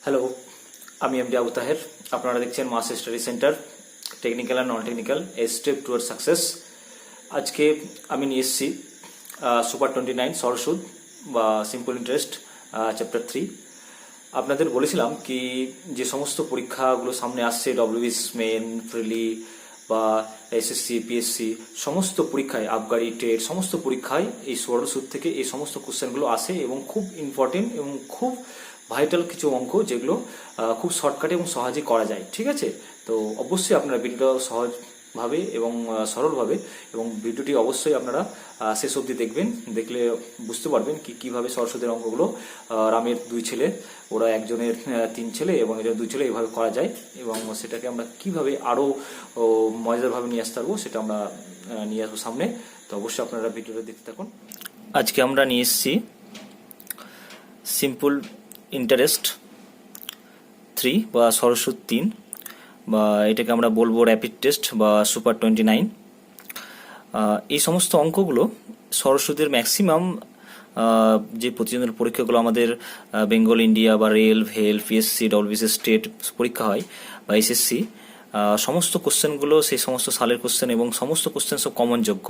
Hello, আমি MD Abu Taher. আপনারা দেখছেন Mass study centre, technical and non technical, a step toward success. আজকে আমি নিয়ে এসেছি সুপার 29 সরল সুদ বা সিম্পল ইন্টারেস্ট চ্যাপ্টার 3। আপনাদের বলেছিলাম কি যে সমস্ত পরীক্ষাগুলো সামনে আসছে, ডব্লিউবিএস মেন, প্রিলি বা এসএসসি, পিএসসি, সমস্ত পরীক্ষায়, আবগারি, টেট, সমস্ত পরীক্ষায় এই সরল সুদ থেকে এই সমস্ত কোশ্চেনগুলো আসে এবং খুব ইম্পর্টেন্ট এবং খুব ভাইটাল কিছু অঙ্ক যেগুলো খুব শর্টকাটে এবং সহজে করা যায়। ঠিক আছে, তো অবশ্যই আপনারা ভিডিওটা সহজভাবে এবং সরলভাবে এবং ভিডিওটি অবশ্যই আপনারা শেষ অবধি দেখবেন। দেখলে বুঝতে পারবেন কিভাবে সরল সুদের অঙ্কগুলো রামের দুই ছেলে, ওরা একজনের তিন ছেলে এবং একজনের দুই ছেলে এভাবে করা যায় এবং সেটাকে আমরা কিভাবে আরও মজাদারভাবে নিয়ে আসতে পারবো সেটা আমরা নিয়ে আসবো সামনে। তো অবশ্যই আপনারা ভিডিওটা দেখতে থাকুন। আজকে আমরা নিয়ে এসেছি সিম্পল ইন্টারেস্ট 3 বা সরল সুদ 3, বা এটাকে আমরা বলবো র্যাপিড টেস্ট বা সুপার 29। এই সমস্ত অঙ্কগুলো সরল সুদের ম্যাক্সিমাম যে প্রতিযোগিতার পরীক্ষাগুলো আমাদের বেঙ্গল ইন্ডিয়া বা রেল, ভেল, পিএসসি, ডব্লিউবিসিএস স্টেট পরীক্ষা হয় বা এসএসসি, সমস্ত কোশ্চেনগুলো সেই সমস্ত সালের কোশ্চেন এবং সমস্ত কোশ্চেন সব কমন যোগ্য।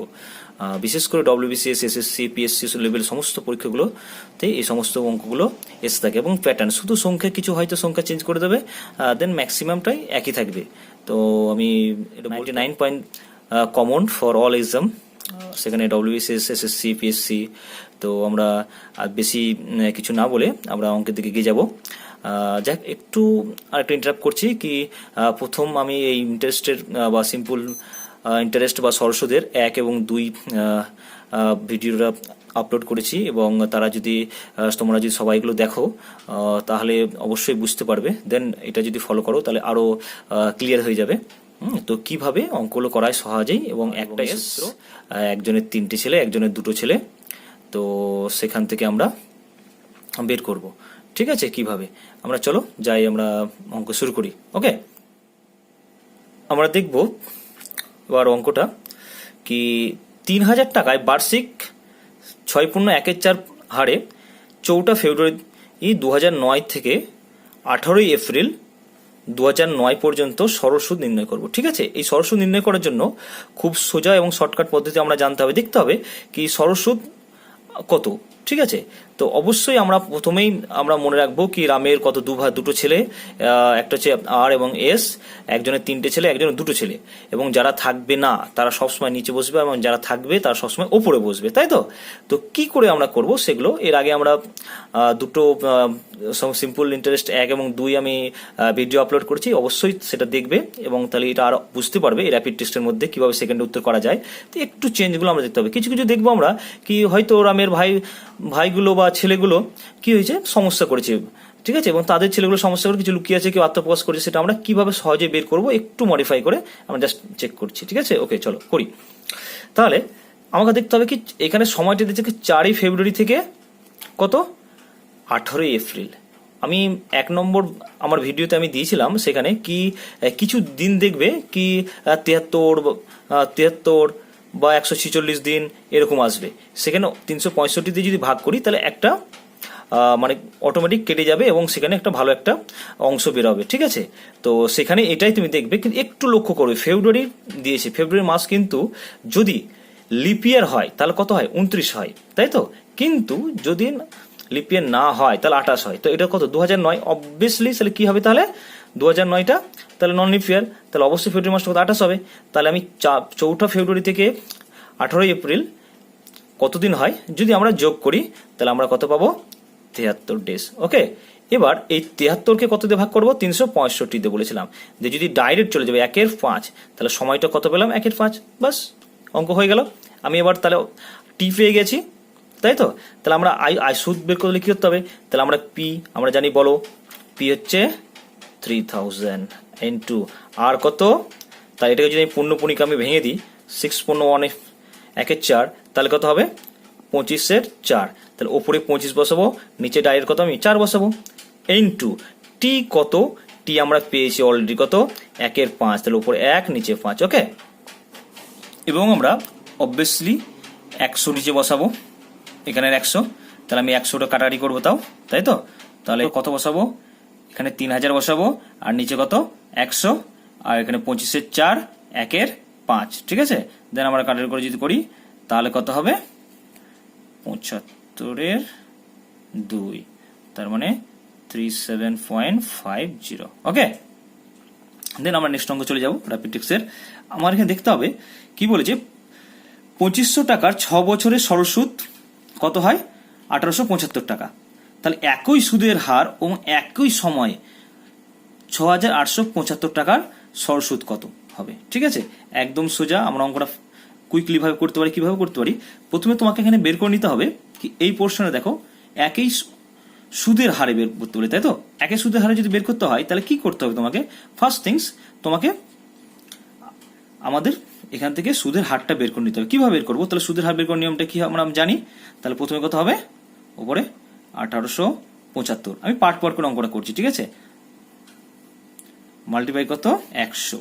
বিশেষ করে ডব্লিউবিসিএস, এসএসসি, পিএসসি লেভেল সমস্ত পরীক্ষাগুলোতে এই সমস্ত অঙ্কগুলো এসে থাকে এবং প্যাটার্ন শুধু সংখ্যা কিছু হয়তো সংখ্যা চেঞ্জ করে দেবে, দেন ম্যাক্সিমামটাই একই থাকবে। তো আমি 99 point common for all exam, সেখানে ডব্লিউবিসিএস, এসএসসি, পিএসসি। তো আমরা আর বেশি কিছু না বলে আমরা অঙ্কের দিকে এগিয়ে যাব। যাক, একটু আরেকটা ইন্টারাপ্ট করছি কি প্রথম আমি এই ইন্টারেস্টের বা সিম্পল ইন্টারেস্ট বা সরল সুদের 1 এবং 2 ভিডিওটা আপলোড করেছি এবং তোমরা যদি সবাইগুলো দেখো তাহলে অবশ্যই বুঝতে পারবে। দেন এটা যদি ফলো করো তাহলে আরও ক্লিয়ার হয়ে যাবে। তো কিভাবে অঙ্কগুলো করায় সহজেই এবং একটাই সূত্র, একজনের 3টে ছেলে, একজনের 2টো ছেলে। তো সেখান থেকে আমরা বের করব। ঠিক আছে, কিভাবে আমরা চলো যাই, আমরা অঙ্ক শুরু করি। ওকে, আমরা দেখব এবার অঙ্কটা কি 3000 টাকায় বার্ষিক 6.14 হারে 4 ফেব্রুয়ারি 2009 থেকে 18 এপ্রিল 2009 পর্যন্ত সরল সুদ নির্ণয় করব। ঠিক আছে, এই সরল সুদ নির্ণয় করার জন্য খুব সোজা এবং শর্টকাট পদ্ধতি আমরা জানতে হবে, দেখতে হবে কি সরল সুদ কত। ঠিক আছে, তো অবশ্যই আমরা প্রথমেই আমরা মনে রাখবো কি রামের কত দুটো ছেলে, একটা হচ্ছে আর এবং এস, একজনের 3টে ছেলে, একজনের 2টো ছেলে, এবং যারা থাকবে না তারা সবসময় নিচে বসবে এবং যারা থাকবে তারা সবসময় ওপরে বসবে, তাই তো। তো কি করে আমরা করব সেগুলো, এর আগে আমরা দুটো সিম্পল ইন্টারেস্ট 1 এবং 2 আমি ভিডিও আপলোড করেছি, অবশ্যই সেটা দেখবে এবং তাহলে এটা আরো বুঝতে পারবে এই র্যাপিড টেস্টের মধ্যে কিভাবে সেকেন্ড উত্তর করা যায়। তো একটু চেঞ্জগুলো আমরা দেখতে হবে, কিছু কিছু দেখবো আমরা কি হয়তো রামের ভাইগুলো বা ছেলেগুলো কি হয়েছে, সমস্যা করেছে। ঠিক আছে, এবং তাদের ছেলেগুলো সমস্যা করে কিছু লুকিয়ে আছে, কেউ আত্মপ্রকাশ করেছে, সেটা আমরা কিভাবে সহজে বের করব একটু মডিফাই করে আমরা জাস্ট চেক করছি। ঠিক আছে, ওকে চলো করি। তাহলে আমাকে দেখতে হবে কি এখানে সময়টা দিচ্ছে কি 4 ফেব্রুয়ারি থেকে কত 18 এপ্রিল। আমি 1 নম্বর আমার ভিডিওতে আমি দিয়েছিলাম, সেখানে কি কিছু দিন দেখবে কি 73 বা 146 দিন এরকম আসবে, সেখানে 365 দিয়ে যদি ভাগ করি তাহলে একটা মানে অটোমেটিক কেটে যাবে এবং সেখানে একটা ভালো একটা অংশ বেরোবে। ঠিক আছে, তো সেখানে এটাই তুমি দেখবে, কিন্তু একটু লক্ষ্য করবে ফেব্রুয়ারি দিয়েছে, ফেব্রুয়ারি মাস কিন্তু যদি লিপ ইয়ার হয় তাহলে কত হয়, 29 হয়, তাই তো। কিন্তু যদি লিপ ইয়ার না হয় তাহলে 28 হয়। তো এটা কত 2009, অবভিয়াসলি তাহলে কি হবে, তাহলে 2009টা তাহলে নন লিপ ইয়ার, তাহলে অবশ্যই ফেব্রুয়ারি মাসটা কত 28 হবে। তাহলে আমি 4 ফেব্রুয়ারি থেকে 18 এপ্রিল কতদিন হয় যদি আমরা যোগ করি তাহলে আমরা কত পাবো, 73 ডেজ। ওকে, এবার এই 73কে কত দিয়ে ভাগ করবো, 365 দিয়ে বলেছিলাম যে যদি ডাইরেক্ট চলে যাবে 1/5, তাহলে সময়টা কত পেলাম 1/5, বাস অঙ্ক হয়ে গেল। আমি এবার তাহলে টি পেয়ে গেছি, তাই তো। তাহলে আমরা আই সুদ বের করলে কি করতে হবে, তাহলে আমরা পি আমরা জানি, বলো পি হচ্ছে 3000 ইন্টু আর কত, তাহলে এটাকে যদি পূর্ণপণিকা আমি ভেঙে দিই, 6.1 1/4, তাহলে কত হবে 25/4, তাহলে ওপরে 25 বসাবো, নিচে ডাইরেক্ট কত আমি 4 বসাবো, ইন্টু টি কত, টি আমরা পেয়েছি অলরেডি কত 1/5, তাহলে উপরে 1 নিচে 5। ওকে, এবং আমরা অবভিয়াসলি 100 নিচে বসাবো, এখানের 100, তাহলে আমি 100টা কাটাকাটি করবো তাও, তাই তো। তাহলে কত বসাবো, এখানে 3000 বসাবো, আর নিচে কত 100, আর এখানে 25-এর 4, 1-এর 5, ঠিক আছে। দেন আমরা কাটার করে যদি করি তাহলে কত হবে 75-এর 2, তার মানে 37.50। ওকে, দেন আমরা নেক্সট অঙ্ক চলে যাব র্যাপিড টেক্সের। আমার এখানে দেখতে হবে কি বলেছে, 2500 টাকার 6 বছরের সরল সুদ কত হয় 1875 টাকা। তাহলে একই সুদের হার এবং একই সময়ে 6875 টাকার সরল সুদ কত হবে। ঠিক আছে, একদম সোজা আমরা অঙ্কটা কুইকলি ভাবে করতে পারি। কিভাবে করতে পারি, প্রথমে তোমাকে এখানে বের করে নিতে হবে কি এই পোর্শনে দেখো একই সুদের হারে বের করতে বলে, তাই তো। একই সুদের হারে যদি বের করতে হয় তাহলে কি করতে হবে তোমাকে, ফার্স্ট থিংস তোমাকে আমাদের এখান থেকে সুদের হারটা বের করে নিতে হবে। কিভাবে বের করবো, তাহলে সুদের হার বের করার নিয়মটা কি আমরা জানি। তাহলে প্রথমে কত হবে, উপরে 1875, আমি পার্ট পার্ট করে অঙ্কটা করছি, ঠিক আছে। মাল্টিপ্লাই কত 100,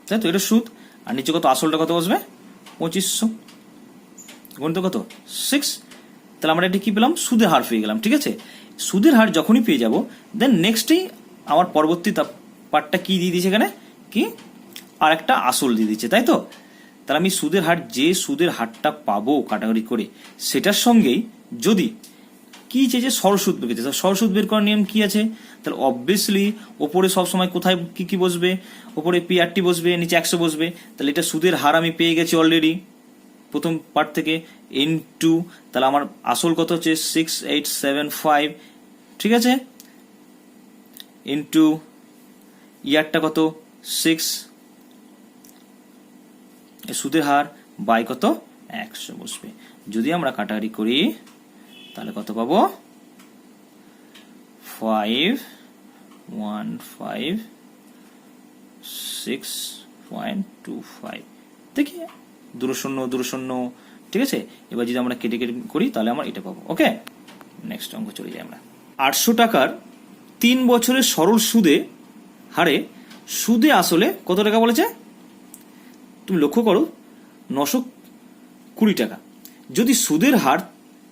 তাই তো, এটা সুদ। আর নিচে কত আসলটা কত বসবে 2500, গণিত কত 6। তাহলে আমরা এটা কি পেলাম, সুদের হার পেয়ে গেলাম। ঠিক আছে, সুদের হার যখনই পেয়ে যাব দেন নেক্সটেই আমার পরবর্তী পার্টটা কি দিয়ে দিয়েছে এখানে, কি আর একটা আসল দিয়ে দিচ্ছে, তাই তো। তাহলে আমি সুদের হার, যে সুদের হারটা পাবো কাটাগরি করে সেটার সঙ্গেই যদি কি চেয়েছে সরল সুদ বের করতে, সরল সুদ বের করার নিয়ম কি আছে, তাহলে অবভিয়াসলি ওপরে সবসময় কোথায় কি কি বসবে, ওপরে PRT বসবে, নিচে 100 বসবে। তাহলে এটা সুদের হার আমি পেয়ে গেছি অলরেডি প্রথম পার্ট থেকে, ইনটু তাহলে আমার আসল কত হচ্ছে 6875, ঠিক আছে, ইনটু ইয়ারটা কত 6, সুদের হার বাই কত 100 বসবে। যদি আমরা কাটাকাটি করি তাহলে কত পাবো 5156.25, দেখি 2 শূন্য, ঠিক আছে। এবার যদি আমরা কেটে কেটে করি তাহলে আমরা এটা পাবো। ওকে, নেক্সট অঙ্ক চলে যাই আমরা। 800 টাকার 3 বছরের সরল সুদে হারে সুদে আসলে কত টাকা বলেছে, তুমি লক্ষ্য করো 920 টাকা। যদি সুদের হার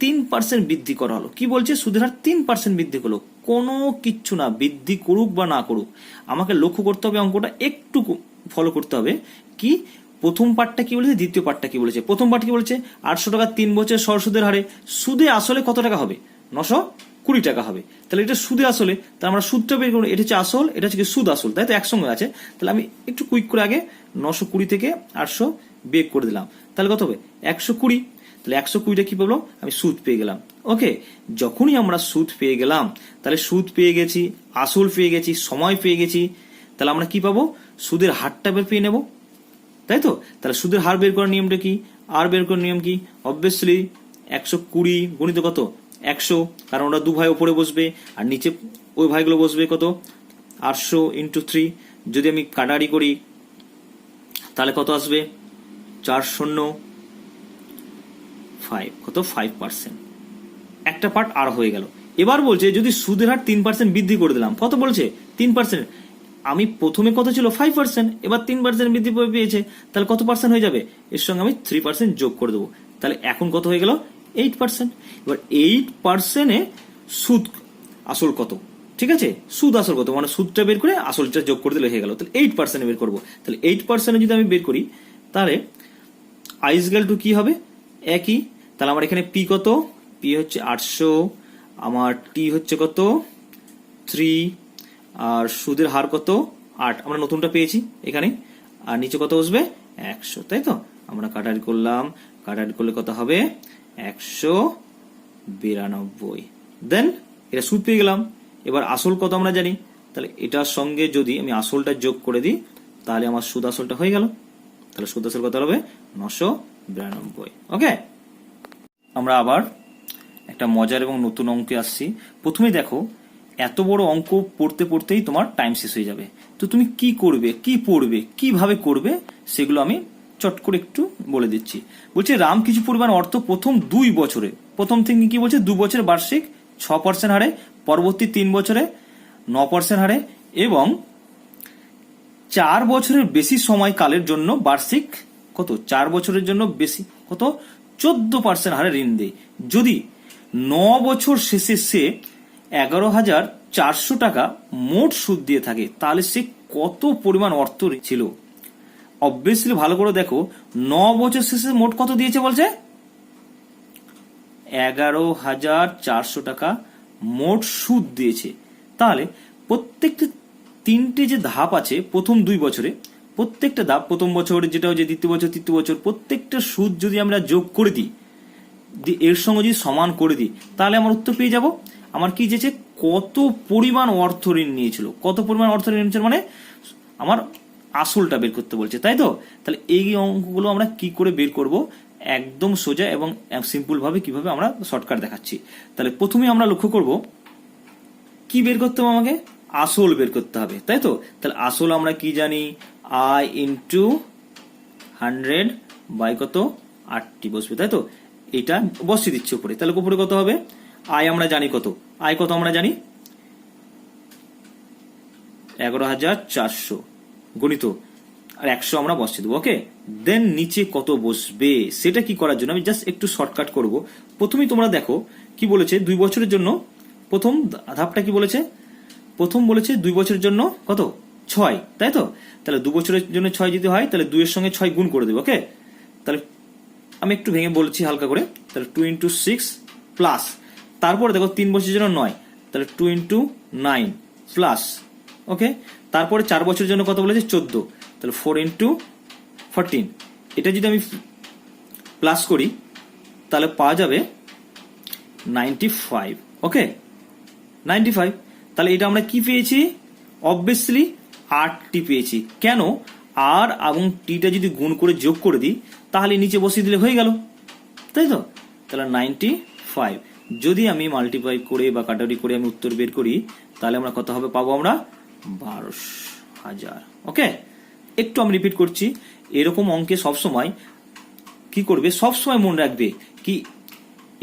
3% বৃদ্ধি করা হলো, কি বলছে সুদের হার 3% বৃদ্ধি করলো, কোনো কিচ্ছু না, বৃদ্ধি করুক বা না করুক আমাকে লক্ষ্য করতে হবে, অঙ্কটা একটু ফলো করতে হবে। কি প্রথম পার্টটা কি বলেছে, দ্বিতীয় পার্টটা কি বলেছে। প্রথম পার্ট কি বলেছে, 800 টাকা 3 বছর সরল সুদের হারে সুদে আসলে কত টাকা হবে 920 টাকা হবে। তাহলে এটা সুদে আসলে, তাহলে আমরা সুদটা বের করবো, এটা হচ্ছে আসল, এটা হচ্ছে সুদ আসল, তাই তো একসঙ্গে আছে। তাহলে আমি একটু কুইক করে আগে 920 থেকে 800 বের করে দিলাম, তাহলে কত হবে 120। তাহলে 120টা কি পেলো, আমি সুদ পেয়ে গেলাম। ওকে, যখনই আমরা সুদ পেয়ে গেলাম, তাহলে সুদ পেয়ে গেছি, আসল পেয়ে গেছি, সময় পেয়ে গেছি, তাহলে আমরা কি পাবো, সুদের হারটা বের পেয়ে নেব, তাই তো। তাহলে সুদের হার বের করার নিয়মটা কি, আর বের করার নিয়ম কি, অবভিয়াসলি 120 গুণিত কত 100, কারণ ওরা 2 ভাই উপরে বসবে আর নিচে ওই ভাইগুলো বসবে কত 800 ইন্টু 3। যদি আমি কাটাকাটি করি তাহলে কত আসবে 405, কত 5%। একটা পার্ট আর হয়ে গেল। এবার বলছে যদি সুদের হার 3% বৃদ্ধি করে দিলাম, কত বলছে 3%, আমি প্রথমে কত ছিল 5%, এবার 3% বৃদ্ধি পেয়েছে, তাহলে কত পার্সেন্ট হয়ে যাবে, এর সঙ্গে আমি 3% যোগ করে দেবো, তাহলে এখন কত হয়ে গেল 8%। এবার 8%-এ সুদ আসল কত, ঠিক আছে, সুদ আসল কত, মানে সুদটা বের করে আসলটা যোগ করে দিলে হয়ে গেল। তাহলে 8% বের করবো। তাহলে 8% যদি আমি বের করি তাহলে আইসগাল টু কি হবে একই। তাহলে আমার এখানে পি কত, পি হচ্ছে 800, আমার টি হচ্ছে কত 3, আর সুদের হার কত 8, আমরা নতুনটা পেয়েছি এখানে, আর নিচে কত বসবে 100, তাই তো। আমরা কাটারি করলাম, কাটারি করলে কত হবে 192, দেন এটা সুদ পেয়ে গেলাম। এবার আসল কত আমরা জানি, তাহলে এটার সঙ্গে যদি আমি আসলটা যোগ করে দিই তাহলে আমার সুদ আসলটা হয়ে গেল। তাহলে সুদ আসল কত হবে 992। ওকে, আমরা আবার একটা মজার এবং নতুন অঙ্কে আসছি। প্রথমে দেখো এত বড় অঙ্ক পড়তে পড়তেই তোমার টাইম শেষ হয়ে যাবে, তো তুমি কি করবে, কি পড়বে, কিভাবে করবে সেগুলো আমি চট করে একটু বলে দিচ্ছি। বলছে রাম কিছু পরিমাণ অর্থ প্রথম 2 বছরে, প্রথম থেকে কি বলছে 2 বছরে বার্ষিক 6% হারে, পরবর্তী 3 বছরে 9% হারে এবং 4 বছরের বেশি সময়কালের জন্য বার্ষিক কত 4 বছরের জন্য বেশি কত 14% হারে ঋণ দেয়। যদি 9 বছর শেষে সে 11,000 400 টাকা মোট সুদ দিয়ে থাকে, তাহলে সে কত পরিমাণ অর্থ ছিল। অবভিয়াসলি ভালো করে দেখো, 9 বছর শেষে মোট কত দিয়েছে বলছে, 11,400 টাকা মোট সুদ দিয়েছে। তাহলে প্রত্যেকটা 3টে যে ধাপ আছে প্রথম 2 বছরে, প্রত্যেকটা ধাপ, প্রথম বছর যেটা হচ্ছে, দ্বিতীয় বছর, তৃতীয় বছর, প্রত্যেকটা সুদ যদি আমরা যোগ করে দিই, এর সঙ্গে যদি সমান করে দিই, তাহলে আমার উত্তর পেয়ে যাব। আমার কি যেছে, কত পরিমাণ অর্থ ঋণ নিয়েছিল, কত পরিমাণ অর্থ ঋণ নিয়েছিল, মানে আমার আসলটা বের করতে বলছে, তাই তো। তাহলে এই অঙ্কগুলো আমরা কি করে বের করব, একদম সোজা এবং সিম্পল ভাবে কিভাবে আমরা শর্টকাট দেখাচ্ছি। তাহলে প্রথমে আমরা লক্ষ্য করব কি বের করতে হবে, আমাকে আসল বের করতে হবে, তাই তো। তাহলে আসল আমরা কি জানি, I ইন্টু 100 বাই কত, 8টি বসবে, তাই তো। এটা বসিয়ে দিচ্ছি উপরে, তাহলে উপরে কত হবে, আয় আমরা জানি কত, আয় কত আমরা জানি 11,400 গণিত, আর 100 আমরা বসিয়ে দেবো। ওকে, দেন নিচে কত বসবে সেটা কি করার জন্য আমি জাস্ট একটু শর্টকাট করব। প্রথমেই তোমরা দেখো কি বলেছে, 2 বছরের জন্য প্রথম ধাপটা কি বলেছে, প্রথম বলেছে 2 বছরের জন্য কত, 6, তাই তো। তাহলে 2 বছরের জন্য 6 যদি হয়, তাহলে 2 এর সঙ্গে 6 গুণ করে দেবো। ওকে, তাহলে আমি একটু ভেঙে বলছি হালকা করে, তাহলে 2 ইন্টু 6 প্লাস, তারপরে দেখো 3 বছরের জন্য 9, তাহলে 2 ইন্টু 9 প্লাস। ওকে, তারপরে 4 বছরের জন্য কত বলেছে, 14, তাহলে 4 ইন্টু 14। এটা যদি আমি প্লাস করি তাহলে পাওয়া যাবে 95। ওকে, 95। তাহলে এটা আমরা কি পেয়েছি, অবভিয়াসলি 8টি পেয়েছি। কেন, আর এবং টিটা যদি গুণ করে যোগ করে দিই তাহলে নিচে বসিয়ে দিলে হয়ে গেল, তাই তো। তাহলে 95 যদি আমি মাল্টিপ্লাই করে বা কাটাকুটি করে আমি উত্তর বের করি, তাহলে আমরা কত হবে পাবো, আমরা 12,000। ওকে, একটু আমি রিপিট করছি, এরকম অঙ্কে সবসময় কি করবে, সবসময় মনে রাখবে কি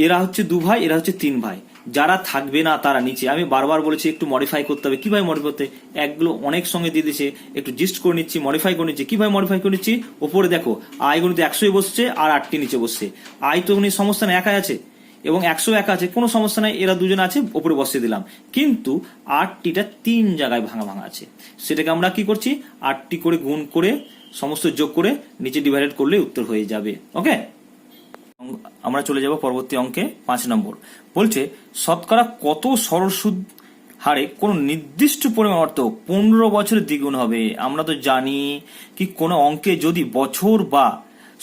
এরা হচ্ছে 2 ভাই, এরা হচ্ছে 3 ভাই, যারা থাকবে না তারা নিচে, আমি বারবার বলেছি একটু মডিফাই করতে হবে। কিভাবে মডিফাই করতে, একগুলো অনেক সঙ্গে দিয়ে দিয়েছে, একটু জিস্ট করে নিচ্ছি, মডিফাই করে নিচ্ছি। কিভাবে মডিফাই করে নিচ্ছি, ওপরে দেখো আয় গণিত 100 বসছে আর 8টি নিচে বসছে, আয় তো সমস্যা না, একাই আছে, এবং 100 একা আছে, কোনো সমস্যা নাই, এরা দুজন আছে, ওপরে বসিয়ে দিলাম। কিন্তু 8টিটা 3 জায়গায় ভাঙা ভাঙা আছে, সেটাকে আমরা কি করছি, 8টি করে গুণ করে সমস্ত যোগ করে নিচে ডিভাইডেড করলে উত্তর হয়ে যাবে। ওকে, আমরা চলে যাব পরবর্তী অঙ্কে। 5 নম্বর বলছে, শতকরা কত সরল সুদ হারে কোন নির্দিষ্ট পরিমাণ অর্থ 15 বছরে দ্বিগুণ হবে। আমরা তো জানি কি কোনো অঙ্কে যদি বছর বা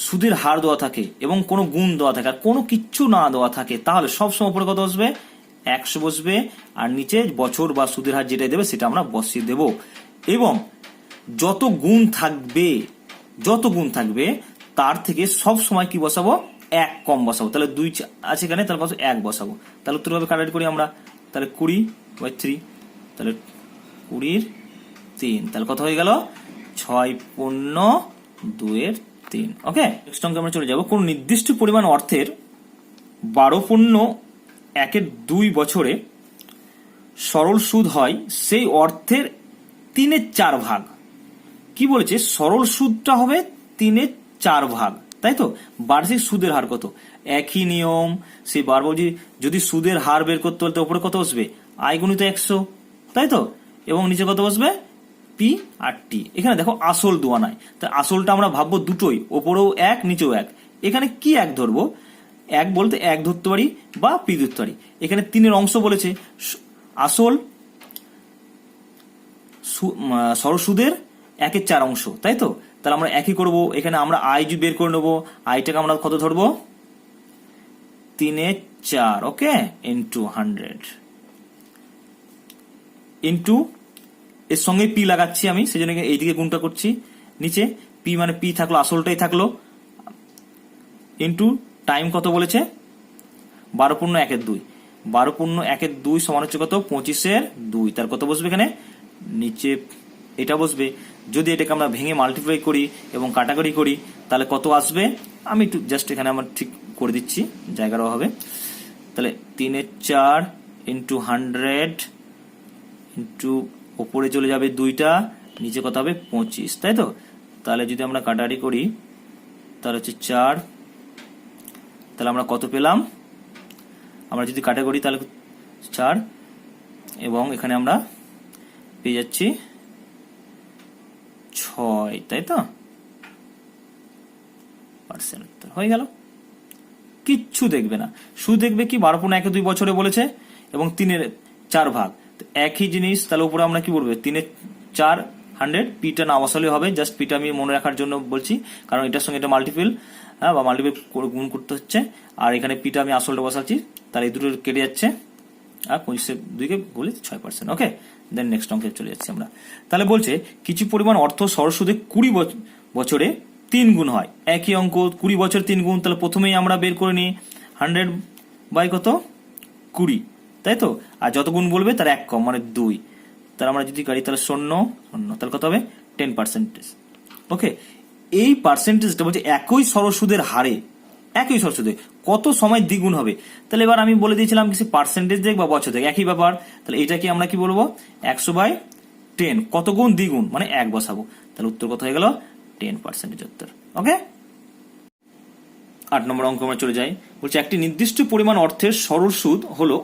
সুদের হার দেওয়া থাকে এবং কোনো গুণ দেওয়া থাকে আর কোনো কিচ্ছু না দেওয়া থাকে, তাহলে সবসময় উপরে কত বসবে, 100 বসবে, আর নিচে বছর বা সুদের হার যেটাই দেবে সেটা আমরা বসিয়ে দেব। এবং যত গুণ থাকবে তার থেকে সব সময় কি বসাবো, 1 কম বসাবো। তাহলে 2 আছে এখানে, তাহলে 1 বসাবো। তাহলে উত্তর ভাবে কাটাকাটি করি আমরা, তাহলে 20/3, তাহলে 20/3, তাহলে কত হয়ে গেল, 6.2/3। ওকে, নেক্সট অঙ্কে আমরা চলে যাব, কোন নির্দিষ্ট পরিমাণ অর্থের 12.1/2 বছরে সরল সুদ হয়, সেই অর্থের 3/4 ভাগ। কি বলেছে, সরল সুদটা হবে 3/4 ভাগ, তাই তো। বার্ষিক সুদের হার কত, একই নিয়ম, সেই বারবার যদি সুদের হার বের করতে হলে উপরে কত বসবে, আয় গুণিত 100, তাই তো, এবং নিচে কত বসবে, পি আর টি। এখানে দেখো আসল দেওয়া নাই, তাই আসলটা আমরা ভাববো দুটোই, ওপরেও 1 নিচেও 1। এখানে কি 1 ধরবো, 1 বলতে 1 ধরতে পারি বা পি ধরতে পারি। এখানে 3-এর অংশ বলেছে, আসল সরল সুদের 1/4 অংশ, তাই তো। তাহলে আমরা একই করবো, এখানে আমরা আই বের করে নেবো, আইটাকে আমরা কত ধরবো, 3/4। ওকে, ইন্টু 100 ইন্টু এর সঙ্গে পি লাগাচ্ছি আমি, সেজন্য এইদিকে গুণটা করছি, নিচে পি মানে পি থাকলো, আসলটাই থাকলো, ইন্টু টাইম কত বলেছে, 12.1/2, 12.1/2 সমান হচ্ছে কত, 25/2, তার কত বসবে এখানে, নিচে এটা বসবে। যদি এটাকে আমরা ভেঙে মাল্টিপ্লাই করি এবং কাটাকাটি করি তাহলে কত আসবে, আমি একটু জাস্ট এখানে আমার ঠিক করে দিচ্ছি জায়গার অভাবে। তাহলে 3/4 ইন্টু 100 ইন্টু ওপরে চলে যাবে 2টা, নিচে কত হবে 25, তাই তো। তাহলে যদি আমরা কাটাকাটি করি তাহলে হচ্ছে 4, তাহলে আমরা কত পেলাম, আমরা যদি কাটা করি তাহলে 4, এবং এখানে আমরা পেয়ে যাচ্ছি 6, তাই তো পার্সেন্ট হয়ে গেল। কিচ্ছু দেখবে না, শুধু দেখবে কি 12.12 বছরে বলেছে এবং 3/4 ভাগ, একই জিনিস। তাহলে উপরে আমরা কি বলবো, 3/4 100, পিটা না বসালে হবে, জাস্ট পিটা আমি মনে রাখার জন্য বলছি, কারণ এটার সঙ্গে এটা মাল্টিপল, বা মাল্টিপল গুণ করতে হচ্ছে। আর এখানে পিটা আমি আসলটা বসাচ্ছি, তাহলে এই দুটো কেটে যাচ্ছে, আর 25/2 বলি 6%। ওকে, দেন নেক্সট অঙ্কে চলে যাচ্ছি আমরা। তাহলে বলছে কিছু পরিমাণ অর্থ সরল সুদে 20 বছরে 3 গুণ হয়। একই অঙ্ক, 20 বছর 3 গুণ, তাহলে প্রথমেই আমরা বের করে নিই 100 বাই কত 20, তাই তো। আর যত গুণ বলবে তার 1 কম, মানে 2, তাহলে আমরা যদি কাটি তাহলে 0 0, তাহলে কত হবে 10%। ওকে, এই পার্সেন্টেজটা বলছে একই সরল সুদের হারে, একই সরল সুদে কত সময় দ্বিগুণ হবে। তাহলে এবার আমি বলে দিয়েছিলাম কিছু পার্সেন্টেজ দেখ বা বছর দেখ, একই ব্যাপার। তাহলে এটাকে আমরা কি বলবো, 100/10, কত গুণ দ্বিগুণ, মানে 1 বসাবো। তাহলে উত্তর কত হয়ে গেল, 10% উত্তর। ওকে, 8 নম্বর অঙ্ক আমরা চলে যাই। বলছে একটি নির্দিষ্ট পরিমাণ অর্থের সরল সুদ হলো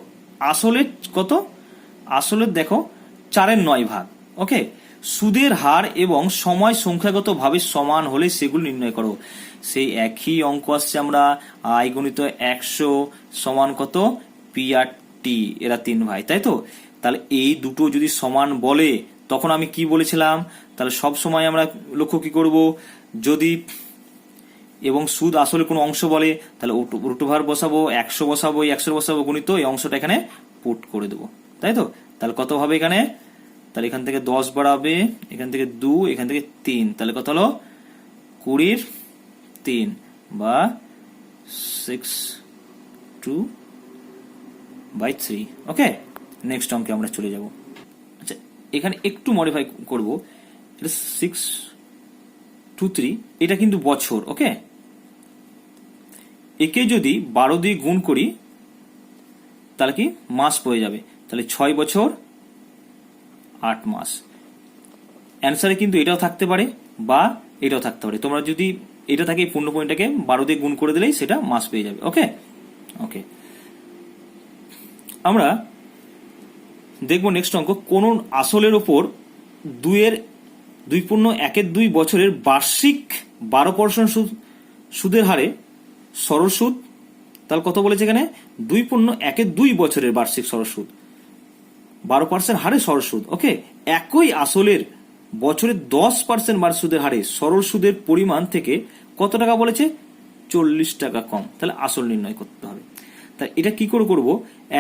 আসলের কত, আসলের দেখো 4/9 ভাগ। ওকে, সুদের হার এবং সময় সংখ্যাগতভাবে সমান হলে সেগুলো নির্ণয় করো। সেই একই অঙ্ক আসছে, আমরা আই গুণিত 100 সমান কত পি আর টি, এরা 3 ভাই, তাই তো। তাহলে এই দুটো যদি সমান বলে তখন আমি কি বলেছিলাম, তাহলে সব সময় আমরা লক্ষ্য কি করব, যদি এবং সুদ আসলে কোনো অংশ বলে তাহলে রুট ওভার বসাবো, 100 বসাবো, 100 বসাবো গুণিত এই অংশটা এখানে পুট করে দেবো, তাই তো। তাহলে কত হবে এখানে, তাহলে এখান থেকে 10 বাড়াবে, এখান থেকে 2, এখান থেকে 3, তাহলে কত হলো 20/3 বা 62/3। ওকে, নেক্সট অঙ্কে আমরা চলে যাব। আচ্ছা, এখানে একটু মডিফাই করব, এটা 623, এটা কিন্তু বছর। ওকে, একে যদি 12 দিয়ে গুণ করি তাহলে কি মাস হয়ে যাবে, তাহলে 6 বছর 8 মাস। অ্যান্সারে কিন্তু এটাও থাকতে পারে বা এটাও থাকতে পারে, তোমরা যদি এটা থাকে পূর্ণ পয়েন্টটাকে 12 দিয়ে গুণ করে দিলেই সেটা মাস পেয়ে যাবে। ওকে ওকে, আমরা দেখবো নেক্সট অঙ্ক, কোন আসলের ওপর 2.1 বছরের বার্ষিক 12% সুদের হারে সরল সুদ, তাহলে কত বলেছে এখানে 2.1 বছরের বার্ষিক সরল সুদ 12% হারে সরল সুদ। ওকে, একই আসলের বছরে 10% বার্ষিক সুদের হারে সরল সুদের পরিমাণ থেকে কত টাকা বলেছে, 40 টাকা কম। তাহলে আসল নির্ণয় করতে হবে। তা এটা কি করে করব,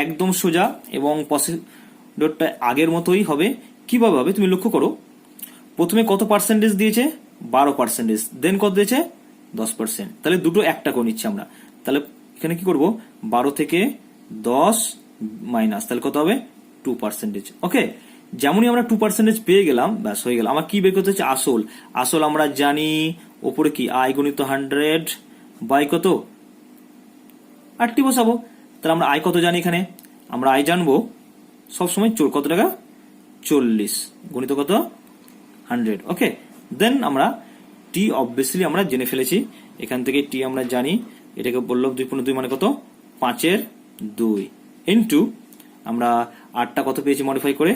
একদম সোজা এবং প্রসিডিউরটা আগের মতোই হবে। কিভাবে হবে তুমি লক্ষ্য করো, প্রথমে কত পার্সেন্টেজ দিয়েছে 12%, দেন কত দিয়েছে 10%, তাহলে দুটো একটা করে নিচ্ছি আমরা। তাহলে এখানে কি করব, 12 থেকে 10 মাইনাস, তাহলে কত হবে 2%। ওকে, যেমনই আমরা 2% পেয়ে গেলাম, ব্যাস হয়ে গেল। আমার কি বের করতে হচ্ছে, আসল। আসল আমরা জানি ওপরে কি আই গুণিত 100 বাই কত 8 বসাবো। তাহলে আমরা আই কত জানি, এখানে আমরা আই জানবো সবসময় কত টাকা 40 গুণিত কত 100। ওকে, দেন আমরা টি অবভিয়াসলি আমরা জেনে ফেলেছি, এখান থেকে টি আমরা জানি, এটাকে বললাম 2.2 মানে কত 5/2 ইন্টু আমরা 8টা কত পেয়েছি মডিফাই করে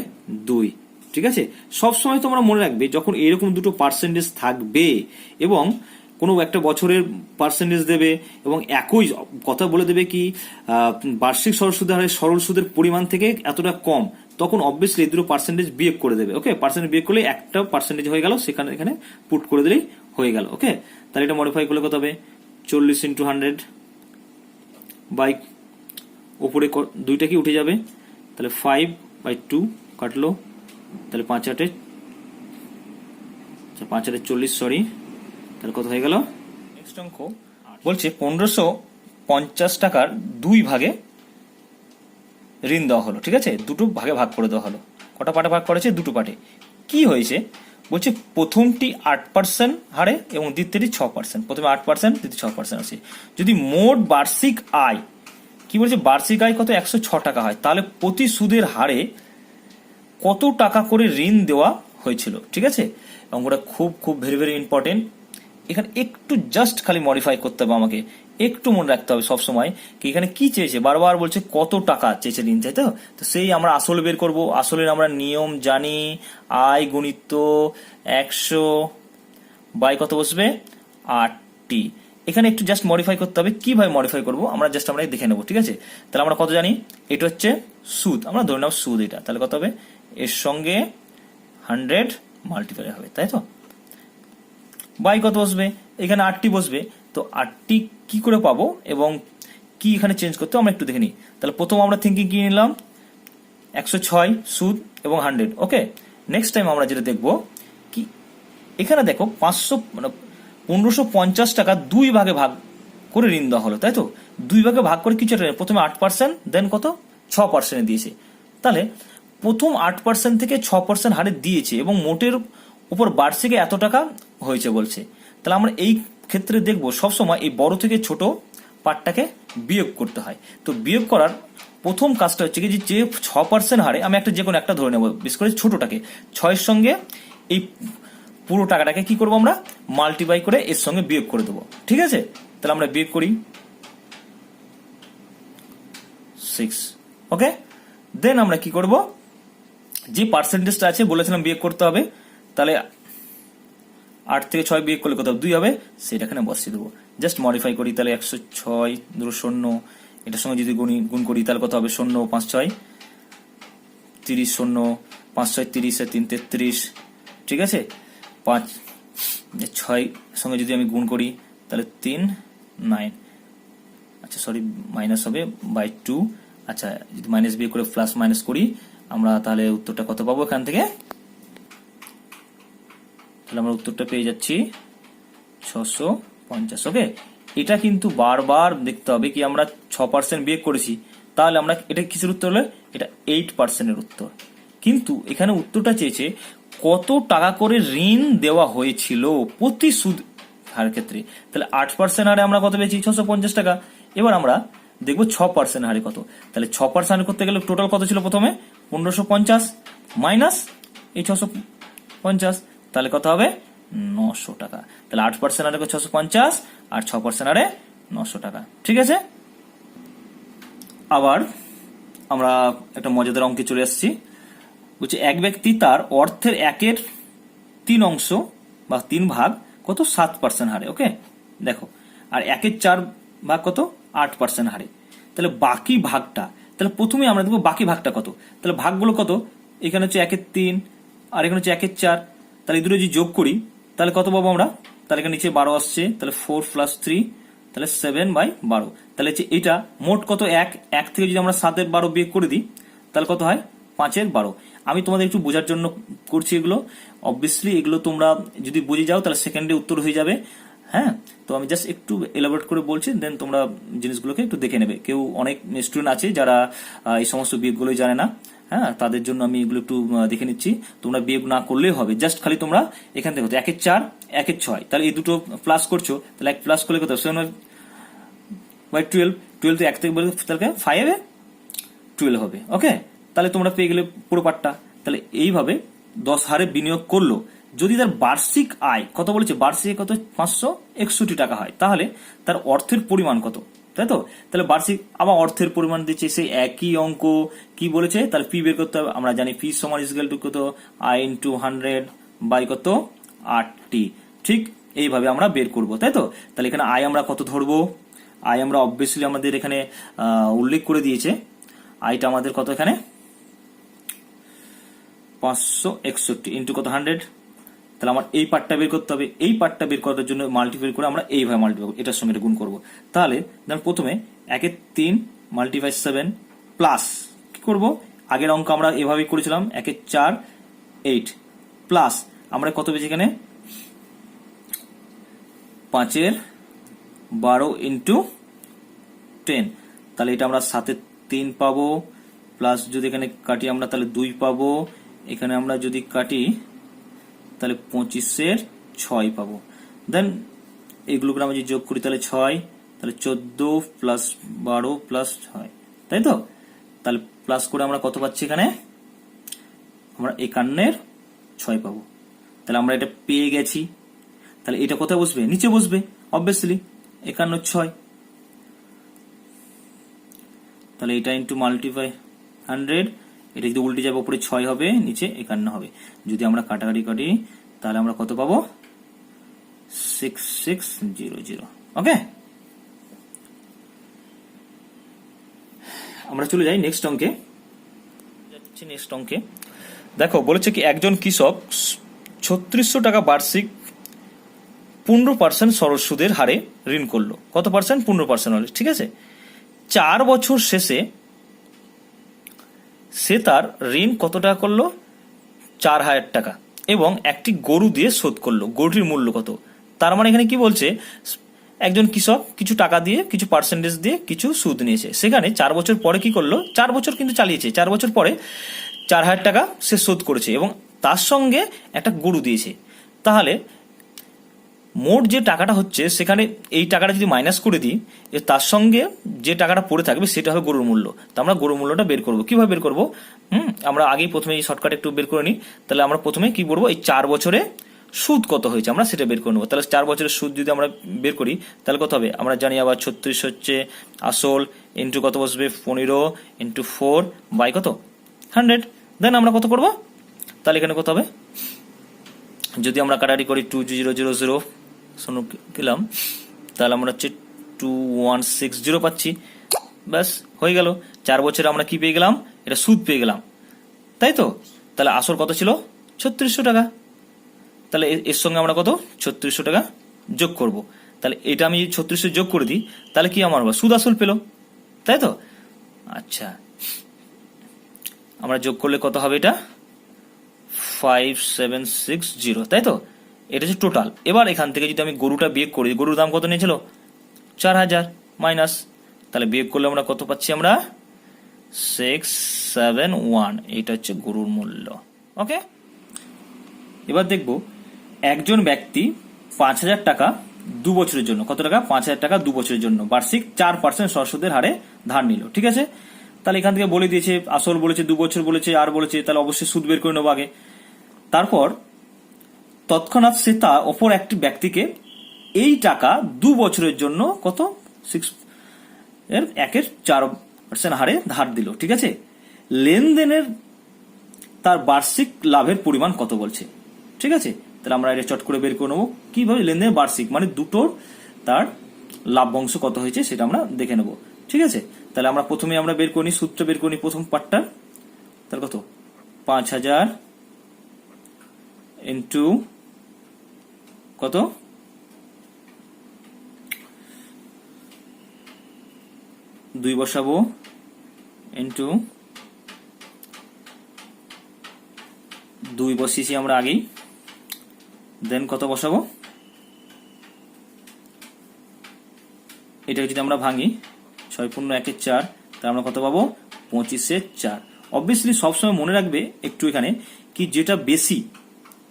2। ঠিক আছে, সবসময় তোমরা মনে রাখবে যখন এরকম দুটো পার্সেন্টেজ থাকবে এবং কোনো একটা বছরের পার্সেন্টেজ দেবে এবং একই কথা বলে দেবে কি বার্ষিক সরল সুদের হারে সরল সুদের পরিমাণ থেকে এতটা কম, তখন অবভিয়াসলি এই দুটো পার্সেন্টেজ বিয়োগ করে দেবে। ওকে, পার্সেন্টেজ বিয়োগ করলে একটা পার্সেন্টেজ হয়ে গেল, সেখানে এখানে পুট করে দিলেই হয়ে গেল। ওকে, তাহলে এটা মডিফাই করলে কত হবে 40 × 100 বাই উপরে 2টা কি উঠে যাবে, তাহলে 5/2 কাটলো, তাহলে 5/8 40, সরি, তাহলে কত হয়ে গেল। নেক্সট অঙ্ক বলছে 1550 টাকার 2 ভাগে ঋণ দেওয়া হলো। ঠিক আছে, দুটো ভাগে ভাগ করে দেওয়া হলো। কটা পার্টে ভাগ করেছে, দুটো পার্টে। কি হয়েছে বলছে, প্রথমটি 8% হারে এবং দ্বিতীয়টি 6%। প্রথমে 8%, দ্বিতীয় 6% আছে। যদি মোট বার্ষিক আয়, কি বলছে বার্ষিক আয় কত 106 টাকা হয়, তাহলে প্রতি সুদের হারে কত টাকা করে ঋণ দেওয়া হয়েছিল। ঠিক আছে, অঙ্কটা খুব খুব ভেরি ভেরি ইম্পর্টেন্ট। এখানে একটু জাস্ট খালি মডিফাই করতে হবে আমাকে, একটু মনে রাখতে হবে সবসময় কি এখানে কি চেয়েছে, বারবার বলছে কত টাকা চেয়েছে ঋণ, তাই তো? তো সেই আমরা আসল বের করব। আসলের আমরা নিয়ম জানি, আয় গুণিত 100 বাই কত বসবে 8টি। এখানে একটু জাস্ট মডিফাই করতে হবে, কিভাবে মডিফাই করব আমরা দেখে নেবো, ঠিক আছে? তাহলে আমরা কত জানি, এটা হচ্ছে সুদ, আমরা ধরে নেব সুদ, এটা তাহলে কত হবে, এর সঙ্গে 100 মাল্টিপ্লাই হবে, তাই তো? বাই কত বসবে, এখানে 8টি বসবে, তো 8টি কি করে পাবো এবং কি এখানে চেঞ্জ করতে আমরা একটু দেখে নিই। তাহলে প্রথম আমরা থিঙ্কিং কি নিলাম, 106 সুদ এবং 100, ওকে। নেক্সট টাইম আমরা যেটা দেখবো কি, এখানে দেখো 500 মানে 1550 টাকা 2 ভাগে ভাগ করে ঋণ দেওয়া হলো, তাই তো? 2 ভাগে ভাগ করে কিছু একটা, প্রথমে 8%, দেন কত 6% দিয়েছে। তাহলে প্রথম 8% থেকে 6% হারে দিয়েছে এবং মোটের উপর বার্ষিকে এত টাকা হয়েছে বলছে। তাহলে আমরা এই ক্ষেত্রে দেখবো সবসময় এই বড় থেকে ছোট পার্টটাকে বিয়োগ করতে হয়। তো বিয়োগ করার প্রথম কাজটা হচ্ছে কি, যে 6% হারে আমি একটা যে কোনো একটা ধরে নেব, বিশেষ করে ছোটটাকে 6-এর সঙ্গে এই পুরো টাকাটাকে কি করবো আমরা, মাল্টিপ্লাই করে এর সঙ্গে বিয়োগ করে দেবো, ঠিক আছে? তাহলে আমরা বিয়োগ করি 6, ওকে। দেন আমরা কি করব, যে পার্সেন্টেজটা আছে বলেছিলাম বিয়োগ করতে হবে, তাহলে 8 থেকে 6 বিয়োগ করলে কত 2 হবে, সেটা এখানে বসিয়ে দেবো। জাস্ট মডিফাই করি, তাহলে 106 0, এটার সঙ্গে যদি গুণ করি তাহলে কত হবে, 0 5 6 30, 0 5 6 30, 3 33, ঠিক আছে? 5 6 সঙ্গে যদি আমি গুণ করি তাহলে 3 9, আচ্ছা সরি মাইনাস হবে বাই 2, আচ্ছা যদি মাইনাস বিয়োগ করে প্লাস মাইনাস করি আমরা, তাহলে উত্তরটা কত পাবো এখান থেকে, তাহলে আমরা উত্তরটা পেয়ে যাচ্ছি 650, ওকে। এটা কিন্তু বারবার দেখতে হবে কি, আমরা 6% বিয়োগ করেছি, তাহলে আমরা এটা কিসের উত্তর হলো, এটা 8% এর উত্তর। কিন্তু এখানে উত্তরটা চেয়েছে কত টাকা করে ঋণ দেওয়া হয়েছিল প্রতি সুদ হার ক্ষেত্রে। তাহলে 8% হারে আমরা কত পেয়েছি, 650 টাকা। এবার আমরা দেখবো 6% হারে কত। তাহলে 6% করতে গেলে টোটাল কত ছিল, প্রথমে 1550 মাইনাস এই 650, তাহলে কত হবে 900 টাকা। তাহলে 8% হারে 650 আর 6% হারে 900 টাকা, ঠিক আছে? আবার আমরা একটা মজাদার অঙ্কে চলে আসছি, বলছে এক ব্যক্তি তার অর্থের 1/3 অংশ বা 3 ভাগ কত 7% হারে, ওকে। দেখো, আর 1/4 ভাগ কত 8% হারে। তাহলে বাকি ভাগটা, তাহলে প্রথমে আমরা দেখবো বাকি ভাগটা কত। তাহলে ভাগগুলো কত, এখানে হচ্ছে 1/3 আর এখানে হচ্ছে 1/4, তাহলে এই দুটো যদি যোগ করি তাহলে কত পাবো আমরা, তাহলে এখানে নিচে 12 আসছে, তাহলে 4 + 3, তাহলে 7/12। তাহলে হচ্ছে এটা মোট কত, 1 থেকে যদি আমরা 7/12 বিয়োগ করে দিই তাহলে কত হয় 5/12। আমি তোমাদের একটু বোঝার জন্য করছি এগুলো, অবভিয়াসলি এগুলো তোমরা যদি বুঝে যাও তাহলে সেকেন্ডে উত্তর হয়ে যাবে, হ্যাঁ। তো আমি জাস্ট একটু এলাবোরেট করে বলছি, দেন তোমরা জিনিসগুলোকে একটু দেখে নেবে। কেউ অনেক স্টুডেন্ট আছে যারা এই সমস্ত বিয়োগগুলোই জানে না, হ্যাঁ, তাদের জন্য আমি এগুলো একটু দেখে নিচ্ছি। তোমরা বিয়োগ না করলেই হবে, জাস্ট খালি তোমরা এখান থেকে 1/4 1/6, তাহলে এই দুটো প্লাস করছো, তাহলে 1 প্লাস করলে কত 7/12, 12 তো 1 থেকে বলে তাহলে 5/12 হবে, ওকে। তাহলে তোমরা পেয়ে গেলে পুরো পার্টটা। তাহলে এইভাবে 10 হারে বিনিয়োগ করলো, যদি তার বার্ষিক আয় কত বলেছে, বার্ষিক কত 561 টাকা হয়, তাহলে তার অর্থের পরিমাণ কত, তাই তো? তাহলে বার্ষিক আবার অর্থের পরিমাণ দিচ্ছে, সেই একই অঙ্ক কি বলেছে, তাহলে পি বের করতে হবে। আমরা জানি পি সমান ইকুয়াল টু কত, আই ইনটু 100 বাই কত 8টি। ঠিক এইভাবে আমরা বের করব, তাই তো? তাহলে এখানে আয় আমরা কত ধরবো, আয় আমরা অবভিয়াসলি আমাদের এখানে উল্লেখ করে দিয়েছে, আয়টা আমাদের কত এখানে 561 ইন্টু কত 100। তাহলে আমার এই পার্টটা বের করতে হবে, এই পার্টটা বের করার জন্য মাল্টিপ্লাই করে আমরা এইভাবে মাল্টিপ্লাই এটার সঙ্গে গুণ করব। তাহলে ধর প্রথমে 1/3 মাল্টিপ্লাই 7 প্লাস কি করব, আগের অঙ্ক আমরা এভাবেই করেছিলাম 1/4 8 প্লাস আমরা কত পেয়েছি এখানে 5/12 ইন্টু 10, তাহলে এটা আমরা 7/3 পাবো, প্লাস যদি এখানে কাটি আমরা তাহলে 2 পাবো, এখানে আমরা যদি কাটি তাহলে 25/6 পাবো। দেন এইগুলোকে আমরা যদি যোগ করি তাহলে 6, তাহলে 14 প্লাস 12 প্লাস 6, তাই তো? তাহলে প্লাস করে আমরা কত পাচ্ছি এখানে, আমরা 51/6 পাবো। তাহলে আমরা এটা পেয়ে গেছি। তাহলে এটা কোথায় বসবে, নিচে বসবে অবভিয়াসলি 51/6, তাহলে এটা ইন্টু মাল্টিপ্লাই 100, এটা যদি উল্টে যাবে উপরে 6 হবে, নিচে 51 হবে। যদি আমরা কাটাকাটি করি তাহলে আমরা কত পাবো? 6600। ওকে, আমরা চলে যাই নেক্সট অঙ্কে। নেক্সট অঙ্কে দেখো বলেছে কি একজন কৃষক 3600 টাকা বার্ষিক 15% সরল সুদের হারে ঋণ করলো। কত পার্সেন্ট? 15% হলে, ঠিক আছে। 4 বছর শেষে সে তার ঋণ কত টাকা করলো? 4000 টাকা, এবং একটি গরু দিয়ে শোধ করলো। গরুটির মূল্য কত? তার মানে এখানে কি বলছে, একজন কৃষক কিছু টাকা দিয়ে, কিছু পার্সেন্টেজ দিয়ে কিছু সুদ নিয়েছে। সেখানে 4 বছর পরে কি করলো? 4 বছর কিন্তু চালিয়েছে, 4 বছর পরে 4000 টাকা সে শোধ করেছে এবং তার সঙ্গে একটা গরু দিয়েছে। তাহলে মোট যে টাকাটা হচ্ছে, সেখানে এই টাকাটা যদি মাইনাস করে দিই, তার সঙ্গে যে টাকাটা পড়ে থাকবে সেটা হবে গরুর মূল্য। তো আমরা গরুর মূল্যটা বের করবো। কিভাবে বের করবো? আমরা আগেই প্রথমে এই শর্টকাট একটু বের করে নিই। তাহলে আমরা প্রথমে কি করবো, এই 4 বছরে সুদ কত হয়েছে আমরা সেটা বের করে নেবো। তাহলে 4 বছরের সুদ যদি আমরা বের করি তাহলে কত হবে? আমরা জানি আবার 36 হচ্ছে আসল, ইন্টু কত বসবে? 15 ইন্টু 4 বাই কত? 100। দেন আমরা কত করবো? তাহলে এখানে কত হবে? যদি আমরা কাটাকাটি করি 2000 গেলাম, তাহলে আমরা হচ্ছে 2160 পাচ্ছি। ব্যাস হয়ে গেল। 4 বছরে আমরা কি পেয়ে গেলাম? এটা সুদ পেয়ে গেলাম, তাই তো? তাহলে আসল কত ছিল? 3600 টাকা। তাহলে এর সঙ্গে আমরা কত? 3600 টাকা যোগ করব। তাহলে এটা আমি 3600 যোগ করে দিই, তাহলে কি আমার সুদ আসল পেল, তাই তো? আচ্ছা, আমরা যোগ করলে কত হবে? এটা 5760, তাই তো? এটা হচ্ছে টোটাল। এবার এখান থেকে যদি আমি গরুটা বিয়োগ করি, গরুর দাম কত নিয়েছিল? 4000 মাইনাস, তাহলে বিয়োগ করলে আমরা কত পাচ্ছি? আমরা 671, এটা হচ্ছে গরুর মূল্য। ওকে, এবার দেখব একজন ব্যক্তি 5000 টাকা 2 বছরের জন্য, কত টাকা? 5000 টাকা 2 বছরের জন্য বার্ষিক 4% সুদের হারে ধার নিল, ঠিক আছে। তাহলে এখান থেকে বলে দিয়েছে, আসল বলেছে, 2 বছর বলেছে, আর বলেছে, তাহলে অবশ্যই সুদ বের করে নেবো আগে। তারপর তৎক্ষণাৎ সে তা অপর একটি ব্যক্তিকে এই টাকা 2 বছরের জন্য কত? 1/4% হারে ধার দিল, ঠিক আছে। লেনদেনের তার বার্ষিক লাভের পরিমাণ কত বলছে, ঠিক আছে। তাহলে আমরা এটা চট করে বের করে নেবো। কিভাবে? লেনদেনের বার্ষিক মানে দুটোর তার লাভ্যাংশ কত হয়েছে সেটা আমরা দেখে নেবো, ঠিক আছে। তাহলে আমরা প্রথমে আমরা বের করি, সূত্র বের করি প্রথম পার্টটা। তার কত? 5000 ইন্টু কত? 2 বসাবো, ইন্টু 2 বসিয়েছি আমরা আগেই। দেন কত বসাবো? এটাকে যদি আমরা ভাঙি, 6 পূর্ণ 1 এর 4, তাহলে আমরা কত পাবো? 25/4। অবভিয়াসলি সবসময় মনে রাখবে একটু এখানে কি, যেটা বেশি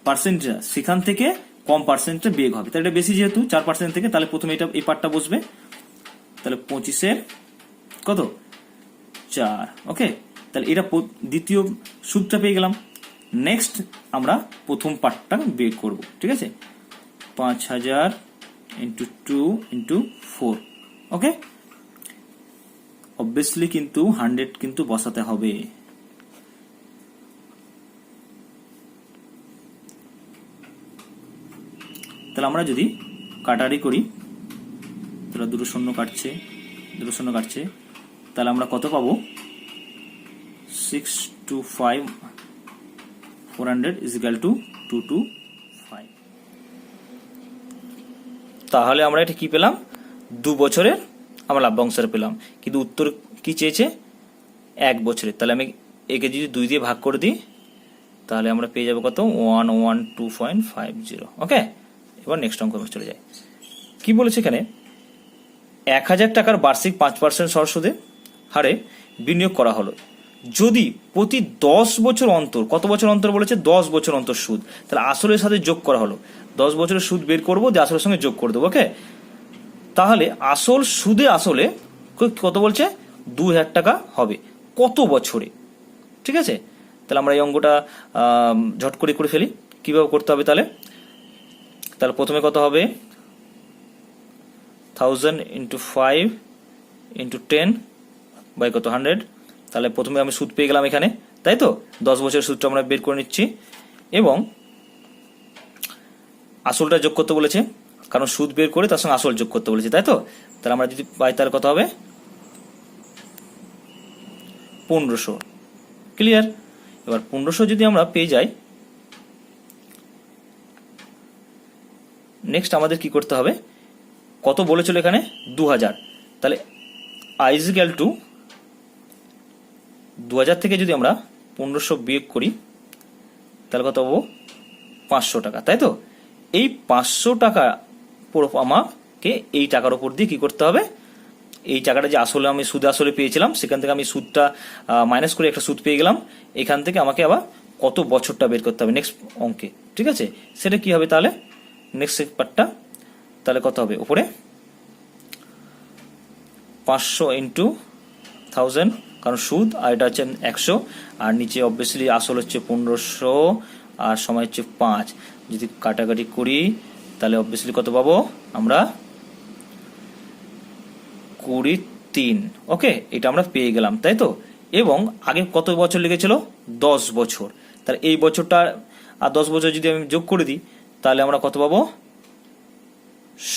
পার্সেন্টটা সেখান থেকে কম পার্সেন্টটা বিয়োগ হবে। তাহলে এটা বেশি যেহেতু 4% থেকে, তাহলে প্রথমে এটা এই পার্টটা বসবে। তাহলে 25 কত? 4। ওকে, তাহলে এটা দ্বিতীয় সূত্রটা পেয়ে গেলাম। নেক্সট আমরা প্রথম পার্টটা বের করব, ঠিক আছে। 5000 ইন্টু 2 ইন্টু 4। ওকে, অবভিয়াসলি কিন্তু 100 কিন্তু বসাতে হবে। তাহলে আমরা যদি কাটারি করি, তাহলে দুটো শূন্য কাটছে, তাহলে আমরা কত পাবো? 625 400 = 225। তাহলে আমরা এটা কি পেলাম? 2 বছরের আমরা লাভ্যাংশটা পেলাম। কিন্তু উত্তর কি চেয়েছে? 1 বছরের। তাহলে আমি একে যদি 2 দিয়ে ভাগ করে দিই, তাহলে আমরা পেয়ে যাবো কত? 112.50। ওকে, এবার নেক্সট অঙ্ক চলে যায়। কি বলেছে এখানে? 1000 টাকার বার্ষিক 5% সুদে হারে বিনিয়োগ করা হলো। যদি প্রতি 10 বছর অন্তর, কত বছর অন্তর বলেছে? 10 বছর অন্তর সুদ, তাহলে আসলের সাথে যোগ করা হলো। 10 বছরের সুদ বের করবো, দিয়ে আসলের সঙ্গে যোগ করে দেবো। ওকে, তাহলে আসল সুদে আসলে কত বলছে? 2000 টাকা হবে কত বছরে, ঠিক আছে। তাহলে আমরা এই অঙ্কটা ঝট করে ফেলি। কিভাবে করতে হবে? তাহলে প্রথমে কত হবে? 1000 ইন্টু 5 ইন্টু 10 বাই কত 100, তাহলে প্রথমে আমি সুদ পেয়ে গেলাম এখানে, তাই তো 10 বছরের সুদটা আমরা বের করে নিচ্ছি, এবং আসলটা যোগ করতে বলেছে, কারণ সুদ বের করে তার সঙ্গে আসল যোগ করতে বলেছে, তাই তো। তাহলে আমরা যদি পাই তাহলে কত হবে 1500, ক্লিয়ার। এবার 1500 যদি আমরা পেয়ে যাই, নেক্সট আমাদের কি করতে হবে, কত বলেছিল এখানে 2000, তাহলে আই ইজ ইকুয়াল টু 2000 থেকে যদি আমরা 1500 বিয়োগ করি তাহলে কত পাবো 500 টাকা, তাই তো। এই 500 টাকা পুরো আমাকে এই টাকার উপর দিয়ে কি করতে হবে, এই টাকাটা যে আসলে আমি সুদে আসলে পেয়েছিলাম সেখান থেকে আমি সুদটা মাইনাস করে একটা সুদ পেয়ে গেলাম, এখান থেকে আমাকে আবার কত বছরটা বের করতে হবে নেক্সট অঙ্কে, ঠিক আছে। সেটা কি হবে তাহলে নেক্সট পার্টটা, তাহলে কত হবে উপরে 500 ইন্টু 1000, কারণ সুদ, আর এটা হচ্ছে 100, আর নিচে অবভিয়াসলি আসল হচ্ছে 1500, আর সময় হচ্ছে 5, যদি কাটাকাটি করি তাহলে অবভিয়াসলি কত পাবো আমরা 23, ওকে, এটা আমরা পেয়ে গেলাম, তাই তো। এবং আগে কত বছর লেগেছিল 10 বছর, তাহলে এই বছরটা আর 10 বছর যদি আমি যোগ করে দিই তাহলে আমরা কত পাবো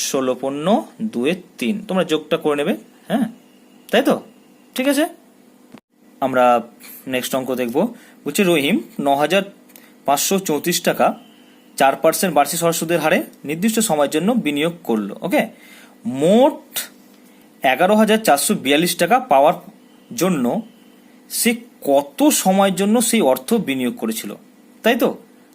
16 15 2 3, তোমরা যোগটা করে নেবে, হ্যাঁ, তাই তো, ঠিক আছে। আমরা নেক্সট অঙ্ক দেখব, হচ্ছে রহিম 9534 টাকা 4% বার্ষিক সরল সুদের হারে নির্দিষ্ট সময়ের জন্য বিনিয়োগ করলো, ওকে। মোট 11,442 টাকা পাওয়ার জন্য সে কত সময়ের জন্য সেই অর্থ বিনিয়োগ করেছিল, তাই তো।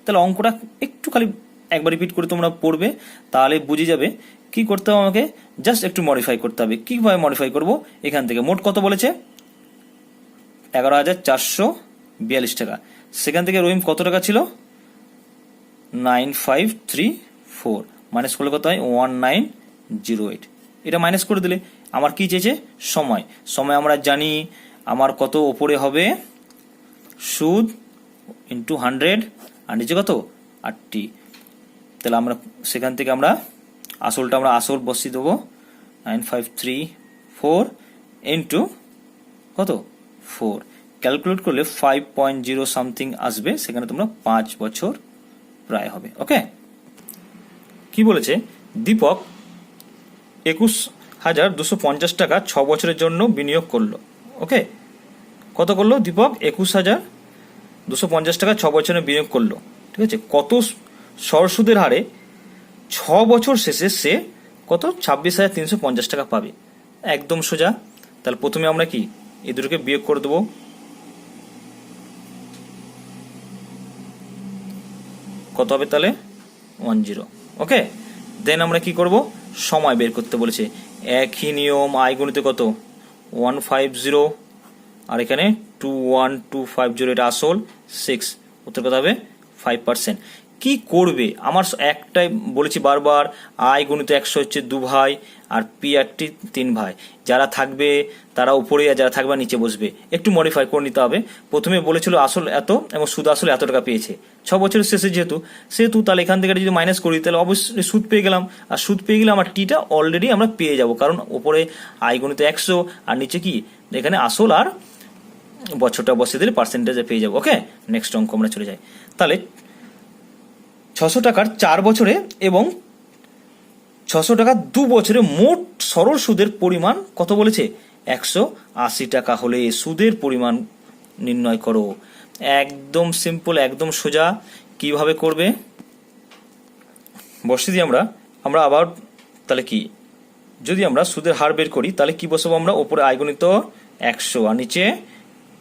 তাহলে অঙ্কটা একটু খালি একবার রিপিট করে তোমরা পড়বে, তাহলে বুঝে যাবে কি করতে হবে, আমাকে জাস্ট একটু মডিফাই করতে হবে। কিভাবে মডিফাই করব, এখান থেকে মোট কত বলেছে 11,442 টাকা, সেখান থেকে রহিম কত টাকা ছিল 9534, মাইনাস করলে কত হয় 1908, এটা মাইনাস করে দিলে আমার কি চেয়েছে সময়, সময় আমরা জানি আমার কত ওপরে হবে সুদ ইন্টু 100, আর নিচে কত 80, তাহলে আমরা সেখান থেকে আমরা আসলটা আমরা আসল বসিয়ে দেবো 9534 ইন্টু কত 4, ক্যালকুলেট করলে 5.0 সামথিং আসবে, সেখানে তোমরা 5 বছর প্রায় হবে, ওকে। কি বলেছে, দীপক 21,250 টাকা 6 বছরের জন্য বিনিয়োগ করলো, ওকে। কত করলো দীপক 21,250 টাকা 6 বছরে বিনিয়োগ করলো, ঠিক আছে। কত সরল সুদের হারে 6 বছর শেষে সে কত 26,350 টাকা পাবে, একদম সোজা। তাহলে প্রথমে আমরা কি এই দুটোকে বিয়োগ করে দেবো, কত হবে তাহলে 10, ওকে। দেন আমরা কি করব, সময় বের করতে বলেছে, একই নিয়ম, আই গুণিত কত 150, আর এখানে 21250, এটা আসল 6, উত্তর কত হবে 5%। কি করবে, আমার একটাই বলেছি বারবার, আই গুণিত 100 হচ্ছে 2 ভাই, আর পি আর টি 3 ভাই, যারা থাকবে তারা উপরে আর যারা থাকবে নিচে বসবে, একটু মডিফাই করে নিতে হবে। প্রথমে বলেছিল আসল এত এবং সুদ আসলে এত টাকা পেয়েছে 6 বছরের শেষে, যেহেতু তাহলে এখান থেকে যদি মাইনাস করি তাহলে অবশ্যই সুদ পেয়ে গেলাম, আর সুদ পেয়ে গেলে আমার টিটা অলরেডি আমরা পেয়ে যাব, কারণ উপরে আই গুণিত 100 আর নিচে কি এখানে আসল আর বছরটা বসিয়ে দিলে পার্সেন্টেজে পেয়ে যাবো, ওকে। নেক্সট অঙ্ক আমরা চলে যাই, তাহলে 600 টাকার 4 বছরে এবং 600 টাকা 2 বছরে মোট সরল সুদের পরিমাণ কত বলেছে 180 টাকা হলে সুদের পরিমাণ নির্ণয় করো। একদম সিম্পল, একদম সোজা। কিভাবে করবে, বসিয়ে দিই আমরা আবার, তাহলে কি যদি আমরা সুদের হার বের করি তাহলে কি বসাবো আমরা, ওপরে আই গুণিত 100 আর নিচে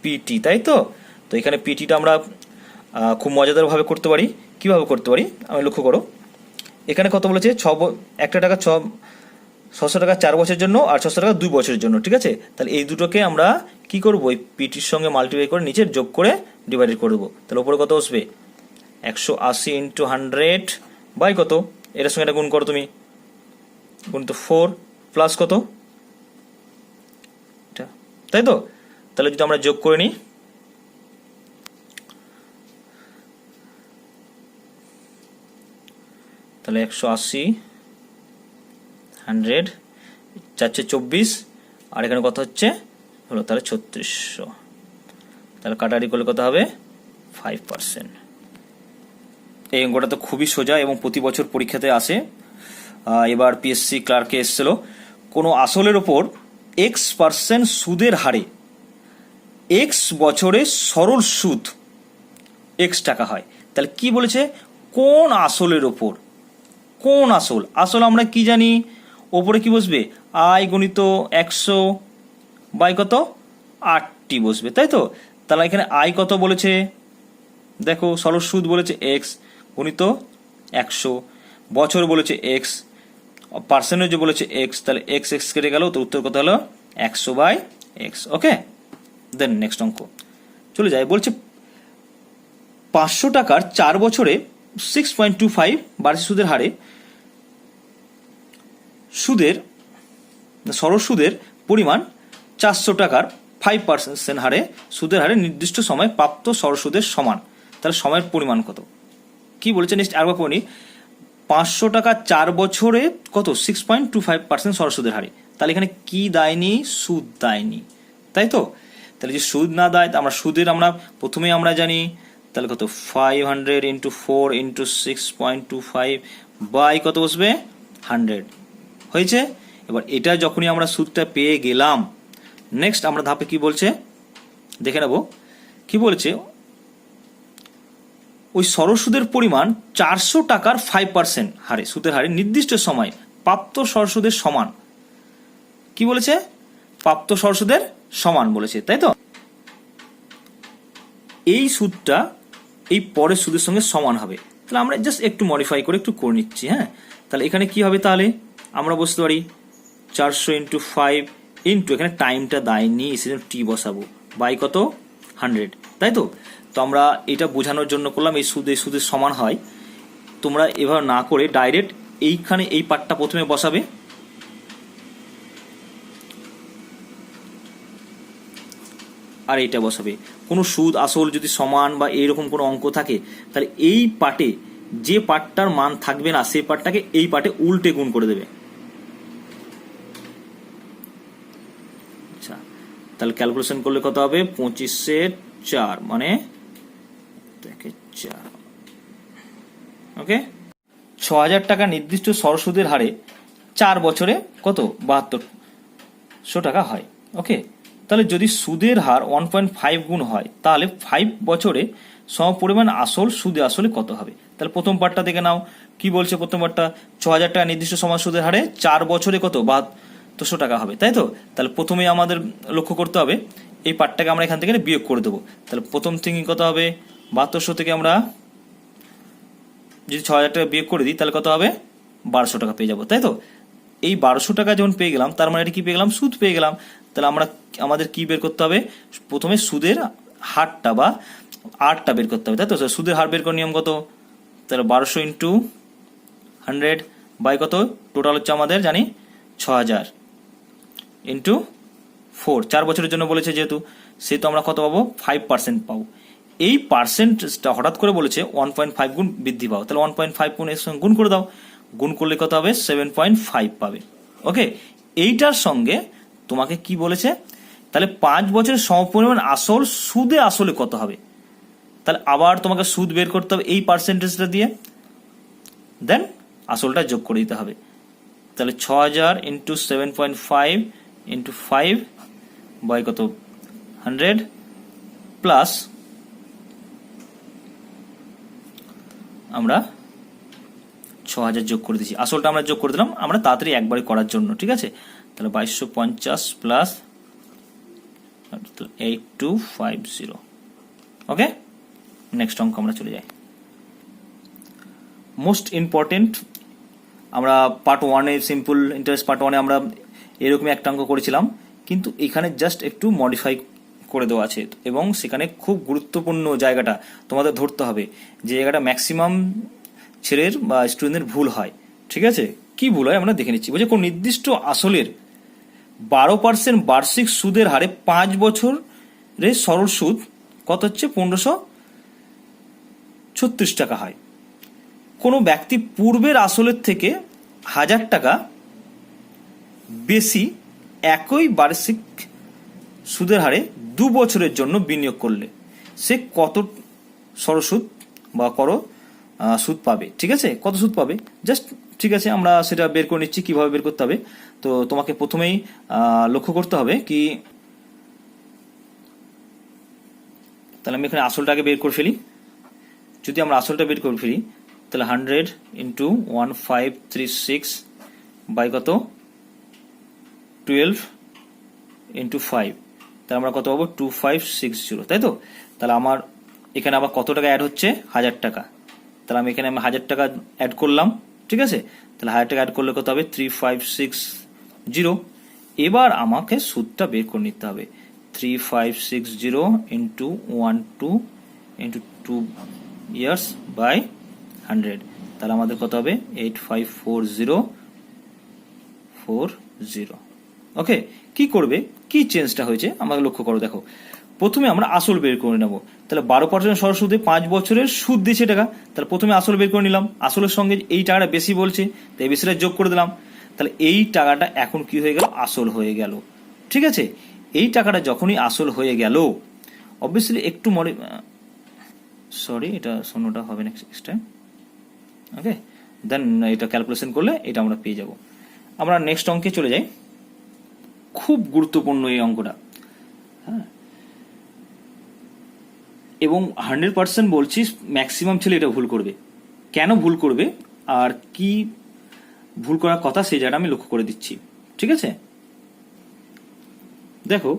পিটি, তাই তো। তো এখানে পিটিটা আমরা খুব মজাদারভাবে করতে পারি। কিভাবে করতে পারি আমি লক্ষ্য করো, এখানে কত বলেছে একটা টাকা 600 টাকা 4 বছরের জন্য আর 600 টাকা 2 বছরের জন্য, ঠিক আছে। তাহলে এই দুটোকে আমরা কি করবো, এই পিটির সঙ্গে মাল্টিপ্লাই করে নিচে যোগ করে ডিভাইডেড করে দেবো, তাহলে উপরে কত আসবে 180 ইন্টু 100 বাই কত, এটার সঙ্গে এটা গুণ করো তুমি, গুণ তো 4 প্লাস কত এটা, তাই তো। তাহলে যদি আমরা যোগ করে নিই তাহলে 180 100 4 24, আর এখানে কত হচ্ছে হলো তাহলে 3600, তাহলে কাটাকাটি করলে কত হবে 5%। এই অঙ্কটা তো খুবই সোজা এবং প্রতি বছর পরীক্ষাতে আসে। এবার পিএসসি ক্লার্কে এসেছিল, কোনো আসলের ওপর X% সুদের হারে X বছরে সরল সুদ X টাকা হয়। তাহলে কি বলেছে, কোন আসলের ওপর, কোন আসল, আসল আমরা কি জানি, ওপরে কি বসবে আই গণিত 100 বাই কত 8টি বসবে, তাই তো। তাহলে এখানে আই কত বলেছে, দেখো সরল সুদ বলেছে X গণিত 100, বছর বলেছে X, পার্সেন্টেজ বলেছে X, তাহলে X কেটে গেল, তো উত্তর কত হলো 100 by X। Okay, then next অঙ্ক চলে যায়, বলছে 500 টাকার 4 বছরে 6.25 বার্ষিক সুদের হারে সরল সুদের পরিমাণ 400 টাকার 5% হারে সুদের হারে নির্দিষ্ট সময় প্রাপ্ত সরল সুদের সমান। তাহলে সময়ের পরিমাণ কত, কি বলেছে নেক্সট আরেকবার পড়ি। 500 টাকা 4 বছরে কত 6.25% সরল সুদের হারে, তাহলে এখানে কি দেয়নি, সুদ দেয়নি, তাই তো। তাহলে যে সুদ না দেয়, আমরা সুদের আমরা প্রথমেই আমরা জানি, তাহলে কত 500 ইন্টু 4 ইন্টু 6.25 বাই কত বসবে 100 হয়েছে। এবার এটা যখনই আমরা সুদটা পেয়ে গেলাম, নেক্সট আমরা ধাপে কি বলছে দেখে নেব। কি বলছে, ওই সরল সুদের পরিমাণ 400 টাকার 5% হারে সুদের হারে নির্দিষ্ট সময় প্রাপ্ত সরল সুদের সমান। কি বলেছে, প্রাপ্ত সরল সুদের সমান বলেছে, তাই তো। এই সুদটা এই পরের সুদের সঙ্গে সমান হবে, তাহলে আমরা জাস্ট একটু মডিফাই করে একটু করে নিচ্ছি। হ্যাঁ, তাহলে এখানে কি হবে, তাহলে আমরা বসতে পারি 400 ইন্টু 5 ইন্টু, এখানে টাইমটা দেয়নি সেজন্য টি বসাবো, বাই কত 100, তাই তো। তো আমরা এটা বোঝানোর জন্য করলাম এই সুদের সমান হয়। তোমরা এভাবে না করে ডাইরেক্ট এইখানে এই পার্টটা প্রথমে বসাবে, আর এইটা বসাবে। কোনো সুদ আসল যদি সমান বা এইরকম কোনো অঙ্ক থাকে, তাহলে এই পার্টে যে পার্টটার মান থাকবে না সেই পার্টটাকে এই পার্টে উল্টে গুণ করে দেবে। আচ্ছা, তাহলে ক্যালকুলেশন করলে কত হবে, 25/4 মানে 4। ওকে, 6000 টাকা নির্দিষ্ট সরল সুদের হারে 4 বছরে কত 7200 টাকা হয়। ওকে, তাহলে যদি সুদের হার 1.5 গুণ হয়, তাহলে 5 বছরে সমপরিমাণ আসল সুদে আসলে কত হবে। তাহলে প্রথম পার্টটা দেখে নাও, কি বলছে প্রথম পার্টটা, 6000 টাকা নির্দিষ্ট সময় সুদের হারে 4 বছরে কত 7200 টাকা হবে, তাই তো। তাহলে প্রথমেই আমাদের লক্ষ্য করতে হবে এই পার্টটাকে আমরা এখান থেকে বিয়োগ করে দেবো। তাহলে প্রথম থিঙ্কিং কত হবে, 7200 থেকে আমরা যদি 6000 টাকা বিয়োগ করে দিই, তাহলে কত হবে 1200 টাকা পেয়ে যাবো, তাই তো। এই 1200 টাকা যখন পেয়ে গেলাম, তার মানে এটা কি পেয়ে গেলাম, সুদ পেয়ে গেলাম। তাহলে আমাদের কি বের করতে হবে, প্রথমে সুদের হারটা বা আরটা বের করতে হবে, তাই তো। সুদের হার বের করার নিয়ম কত, তাহলে 1200 ইন্টু 100 বাই কত, টোটাল হচ্ছে আমাদের জানি 6000 ইন্টু 4, 4 বছরের জন্য বলেছে যেহেতু, সেহেতু আমরা কত পাবো 5% পাবো। এই পার্সেন্টেজটা হঠাৎ করে বলেছে 1.5 গুণ বৃদ্ধি পাও, তাহলে 1.5 গুণ এর সঙ্গে গুণ করে দাও, গুণ করলে কত হবে 7.5 পাবে। ওকে, এইটার সঙ্গে তোমাকে কি বলেছে, তাহলে 5 বছরের সমপরিমাণ আসল সুদে আসলে কত হবে। তাহলে আবার তোমাকে সুদ বের করতে হবে এই পার্সেন্টেজটা দিয়ে, দেন আসলটা যোগ করে দিতে হবে। তাহলে 6000 ইন্টু 7.5 ইন্টু 5 বাই কত 100 প্লাস আমরা 6000 যোগ করে দিচ্ছি, আসলটা আমরা যোগ করে দিলাম আমরা তাড়াতাড়ি একবারে করার জন্য, ঠিক আছে। তাহলে 2250 প্লাস 8250। ওকে, নেক্সট অঙ্ক আমরা চলে যাই। মোস্ট ইম্পর্টেন্ট, আমরা পার্ট 1-এ সিম্পল ইন্টারেস্ট পার্ট 1-এ আমরা এরকমই একটা অঙ্ক করেছিলাম, কিন্তু এখানে জাস্ট একটু মডিফাই করে দেওয়া আছে এবং সেখানে খুব গুরুত্বপূর্ণ জায়গাটা তোমাদের ধরতে হবে, যে জায়গাটা ম্যাক্সিমাম ছেলের বা স্টুডেন্টের ভুল হয়, ঠিক আছে। কি ভুল হয় আমরা দেখে নিচ্ছি। বলছে কোন নির্দিষ্ট আসলের 12% বার্ষিক সুদের হারে 5 বছরের সরল সুদ কত হচ্ছে 1536 টাকা হয়। কোনো ব্যক্তি পূর্বের আসলের থেকে 1000 টাকা বেশি একই বার্ষিক সুদের হারে 2 বছরের জন্য বিনিয়োগ করলে সে কত সরসুদ বা সুদ পাবে। ঠিক আছে, কত সুদ পাবে জাস্ট, ঠিক আছে, আমরা সেটা বের করে নিচ্ছি কিভাবে বের করতে হবে। তো তোমাকে প্রথমেই লক্ষ্য করতে হবে কি, তাহলে আমি এখানে আসলটাকে বের করে ফেলি। যদি আমরা আসলটা বের করে ফেলি তাহলে 100 ইন্টু 1536 বাই কত 12 ইন্টু 5, তাহলে আমরা কত পাবো 2560, তাই তো। তাহলে আমার এখানে আবার কত টাকা অ্যাড হচ্ছে, 1000 টাকা। তাহলে আমি এখানে 1000 টাকা অ্যাড করলাম, ঠিক আছে। তাহলে 1000 টাকা অ্যাড করলে কত হবে 3560। এবার আমাকে সুদটা বের করে নিতে হবে, 3560 ইন্টু 12 ইন্টু 2 ইয়ার্স বাই 100, তাহলে আমাদের কত হবে 854040। ওকে, কি করবে, কি চেঞ্জটা হয়েছে আমাকে লক্ষ্য করো। দেখো, প্রথমে আমরা আসল বের করে নেব। তাহলে 12% সরসুদে 5 বছরের সুদ দিচ্ছে টাকা, তাহলে প্রথমে আসল বের করে নিলাম। আসলের সঙ্গে এই টাকাটা বেশি বলছে, তাই বেশিটা যোগ করে দিলাম। তাহলে এই টাকাটা এখন কি হয়ে গেল, আসল হয়ে গেল। ঠিক আছে, এই টাকাটা যখনই আসল হয়ে গেল, অবভিয়াসলি একটু এটা শূন্যটা হবে নেক্সট টাইম। ওকে, দেন এটা ক্যালকুলেশন করলে এটা আমরা পেয়ে যাব। আমরা নেক্সট অঙ্কে চলে যাই। খুব গুরুত্বপূর্ণ এই অঙ্কটা, হ্যাঁ, এবং 100% বলছি ম্যাক্সিমাম ছেলে এটা ভুল করবে। কেন ভুল করবে আর কি ভুল করার কথা সেই জায়গাটা আমি লক্ষ্য করে দিচ্ছি। ঠিক আছে, দেখো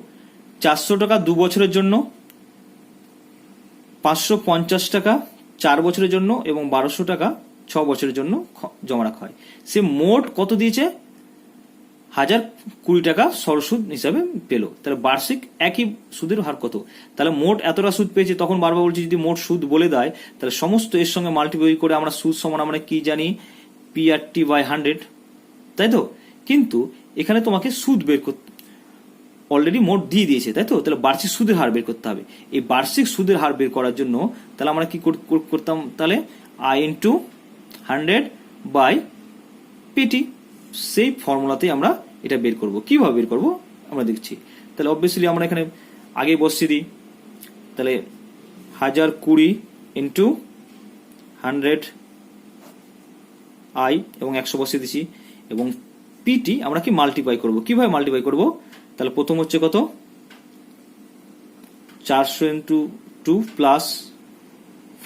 400 টাকা 2 বছরের জন্য, 550 টাকা 4 বছরের জন্য এবং 1200 টাকা 6 বছরের জন্য জমা রাখা হয়। সে মোট কত দিয়েছে, 1020 টাকা সরসুদ হিসাবে পেল। তাহলে বার্ষিক একই সুদের হার কত, তাহলে মোট এতটা সুদ পেয়েছে। তখন বারবার বলছি যদি মোট সুদ বলে দেয় তাহলে সমস্ত এর সঙ্গে মাল্টিপ্লাই করে আমরা সুদ সমান আমরা কি জানি, PRT বাই 100, তাই তো। কিন্তু এখানে তোমাকে সুদ বের করতে অলরেডি মোট দিয়ে দিয়েছে, তাই তো। তাহলে বার্ষিক সুদের হার বের করতে হবে। এই বার্ষিক সুদের হার বের করার জন্য তাহলে আমরা কি করতাম, তাহলে I ইন্টু 100 বাই PT, সেই ফর্মুলাতেই আমরা এটা বের করব। কিভাবে বের করব আমরা দেখছি। তাহলে অবভিয়াসলি আমরা এখানে আগে বসিয়ে দিই, তাহলে 1020 ইন্টু 100 I এবং 100 বসিয়ে দিচ্ছি, এবং PT আমরা কি মাল্টিপ্লাই করব। কিভাবে মাল্টিপ্লাই করব, তাহলে প্রথম হচ্ছে কত 400 into 2 plus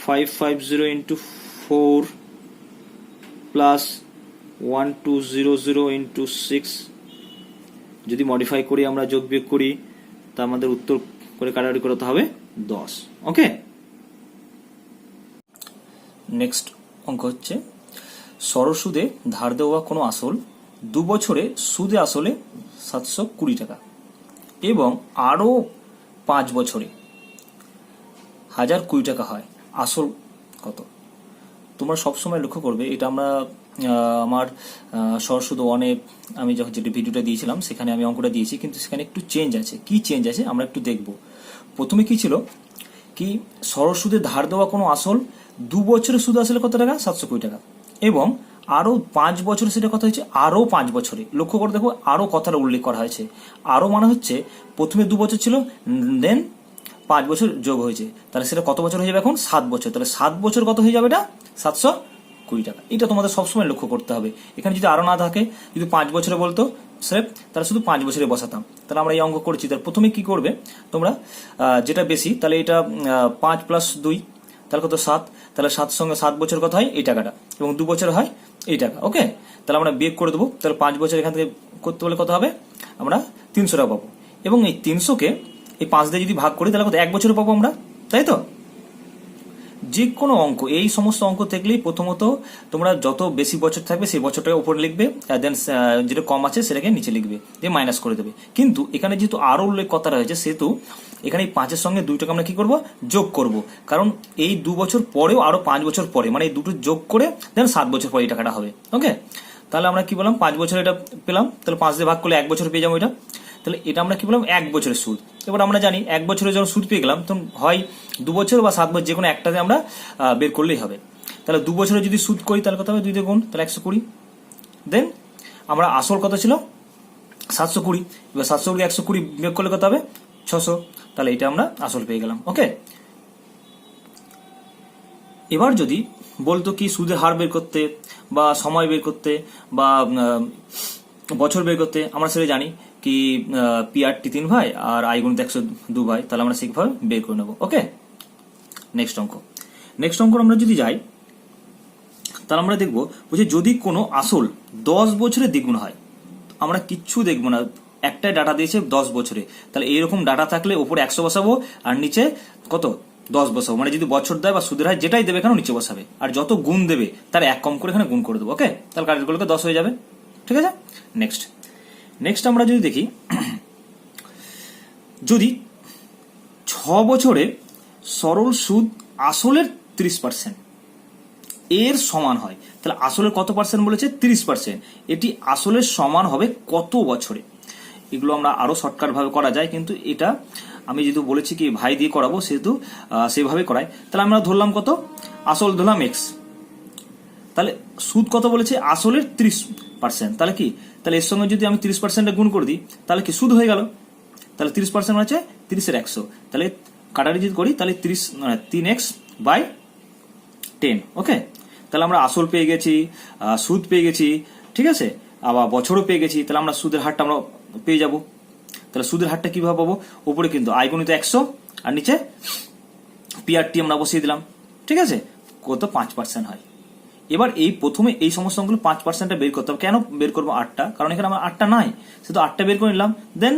550 into 4 plus 1200 into 6, যদি মডিফাই করি আমরা যোগ বিয়োগ করি তা আমাদের উত্তর করে কাটাকাটি করতে হবে 10। ওকে, নেক্সট অঙ্ক হচ্ছে সরসুদে ধার দেওয়া কোনো আসল 2 বছরে সুদে আসলে 720 টাকা এবং আরো 5 বছরে 1020 টাকা হয়, আসল কত। তোমরা সবসময় লক্ষ্য করবে, এটা আমরা আমার সরসুদ 1-এ আমি যখন যেটা ভিডিওটা দিয়েছিলাম সেখানে আমি অঙ্কটা দিয়েছি, কিন্তু সেখানে একটু চেঞ্জ আছে। কি চেঞ্জ আছে আমরা একটু দেখব। প্রথমে কি ছিল, কি সরসুদে ধার দেওয়া কোনো আসল 2 বছরে সুদ আসলে কত টাকা, 720 টাকা, এবং আরো 5 বছরে সেটা কথা হচ্ছে আরো 5 বছরে। লক্ষ্য করে দেখো, আরো কথাটা উল্লেখ করা হয়েছে। আরো মানে হচ্ছে প্রথমে 2 বছর ছিল, দেন 5 বছর যোগ হয়েছে, তাহলে সেটা কত বছর হয়ে যাবে এখন, 7 বছর। তাহলে 7 বছর কত হয়ে যাবে, এটা 720 টাকা। এটা তোমাদের সবসময় লক্ষ্য করতে হবে। এখানে যদি আরো না থাকে, যদি 5 বছরে বলতো স্রেফ, তাহলে শুধু 5 বছরে বসাতাম। তাহলে আমরা এই অঙ্ক করেছি। তাহলে প্রথমে কি করবে তোমরা, যেটা বেশি তাহলে এটা 5 প্লাস 2, তাহলে কত 7, তাহলে 7 সঙ্গে 7 বছর কত হয় এই টাকাটা, এবং 2 বছর হয় এই টাকা। ওকে, তাহলে আমরা বিয়োগ করে দেবো। তাহলে 5 বছর এখান থেকে করতে বলে কত হবে, আমরা 300 টাকা পাবো, এবং এই 300-কে এই 5 দিয়ে যদি ভাগ করি তাহলে কত 1 বছরে পাবো আমরা, তাই তো। যে কোনো অঙ্ক, এই সমস্ত অঙ্ক থাকলেই প্রথমত তোমরা যত বেশি বছর থাকবে সেই বছরটাকে উপরে লিখবে, দেন যেটা কম আছে সেটাকে নিচে লিখবে, দিয়ে মাইনাস করে দেবে। কিন্তু এখানে যেহেতু আরো উল্লেখ কথা রয়েছে, সেহেতু এখানে এই 5-এর সঙ্গে 2টাকে আমরা কি করব, যোগ করব। কারণ এই 2 বছর পরেও আরো 5 বছর পরে, মানে এই দুটো যোগ করে দেন 7 বছর পরে এই টাকাটা হবে। ওকে, তাহলে আমরা কি বললাম, 5 বছর এটা পেলাম, তাহলে 5 দিয়ে ভাগ করলে 1 বছর পেয়ে যাবো এটা। তাহলে এটা আমরা কি বললাম, 1 বছরের সুদ। এবার আমরা জানি 1 বছরের যখন সুদ পেয়ে গেলাম, তখন হয় 2 বছর বা 7 বছর, যে কোনো একটাতে আমরা বের করলেই হবে। তাহলে 2 বছরে যদি সুদ করি তাহলে কত হবে, 2 দিয়ে গুণ, তাহলে 120। দেন আমরা আসল কত ছিল 720, এবার 720 120 বিয়োগ করলে কত হবে 600, তাহলে এটা আমরা আসল পেয়ে গেলাম। ওকে, এবার যদি বলতো কি সুদের হার বের করতে বা সময় বের করতে বা বছর বের করতে, আমরা সেটা জানি কি PRT 3 ভাই আর I গুণিত 102 ভাই, তাহলে আমরা সেইভাবে বের করে নেবো। ওকে, নেক্সট অঙ্ক আমরা যদি যাই তাহলে আমরা দেখবো যে যদি কোনো আসল 10 বছরে দ্বিগুণ হয়, আমরা কিচ্ছু দেখবো না, একটাই ডাটা দিয়েছে 10 বছরে, তাহলে এইরকম ডাটা থাকলে উপরে 100 বসাবো আর নিচে কত 10 বসাবো, মানে যদি বছর দেয় বা সুদের হয় যেটাই দেবে কেন নিচে বসাবে, আর যত গুণ দেবে তার এক কম করে এখানে গুণ করে দেবো। ওকে, তাহলে কারেন্টগুলোকে 10 হয়ে যাবে। ঠিক আছে, নেক্সট আমরা যদি দেখি, যদি 6 বছরে সরল সুদ আসলের 30% এর সমান হয়, তাহলে আসলের কত পার্সেন্ট বলেছে? 30%। এটি আসলের সমান হবে কত বছরে? এগুলো আমরা আরো শর্টকাট ভাবে করা যায়, কিন্তু এটা আমি যেহেতু বলেছি কি ভাই দিয়ে করাবো সেহেতু সেভাবে করাই। তাহলে আমরা ধরলাম কত, আসল ধরলাম x, তাহলে সুদ কত বলেছে? আসলের 30%। তাহলে কি, তাহলে এর সঙ্গে যদি আমি 30% গুণ করে দিই তাহলে কি সুদ হয়ে গেল। তাহলে 30% হচ্ছে 30 এর 100, তাহলে কাটারি যদি করি তাহলে 3x/10। ওকে, তাহলে আমরা আসল পেয়ে গেছি, সুদ পেয়ে গেছি, ঠিক আছে, আবার বছরও পেয়ে গেছি, তাহলে আমরা সুদের হারটা আমরা পেয়ে যাব। তাহলে সুদের হারটা কিভাবে পাবো? উপরে কিন্তু I গুণিত 100 আর নিচে PRT আমরা বসিয়ে দিলাম। ঠিক আছে, কত 5% হয়। এবার এই প্রথমে এই সমস্ত অঙ্কগুলো 5%টা বের করতে হবে। কেন বের করবো 8টা? কারণ এখানে আমার 8টা নাই, শুধু 8টা বের করে নিলাম। দেন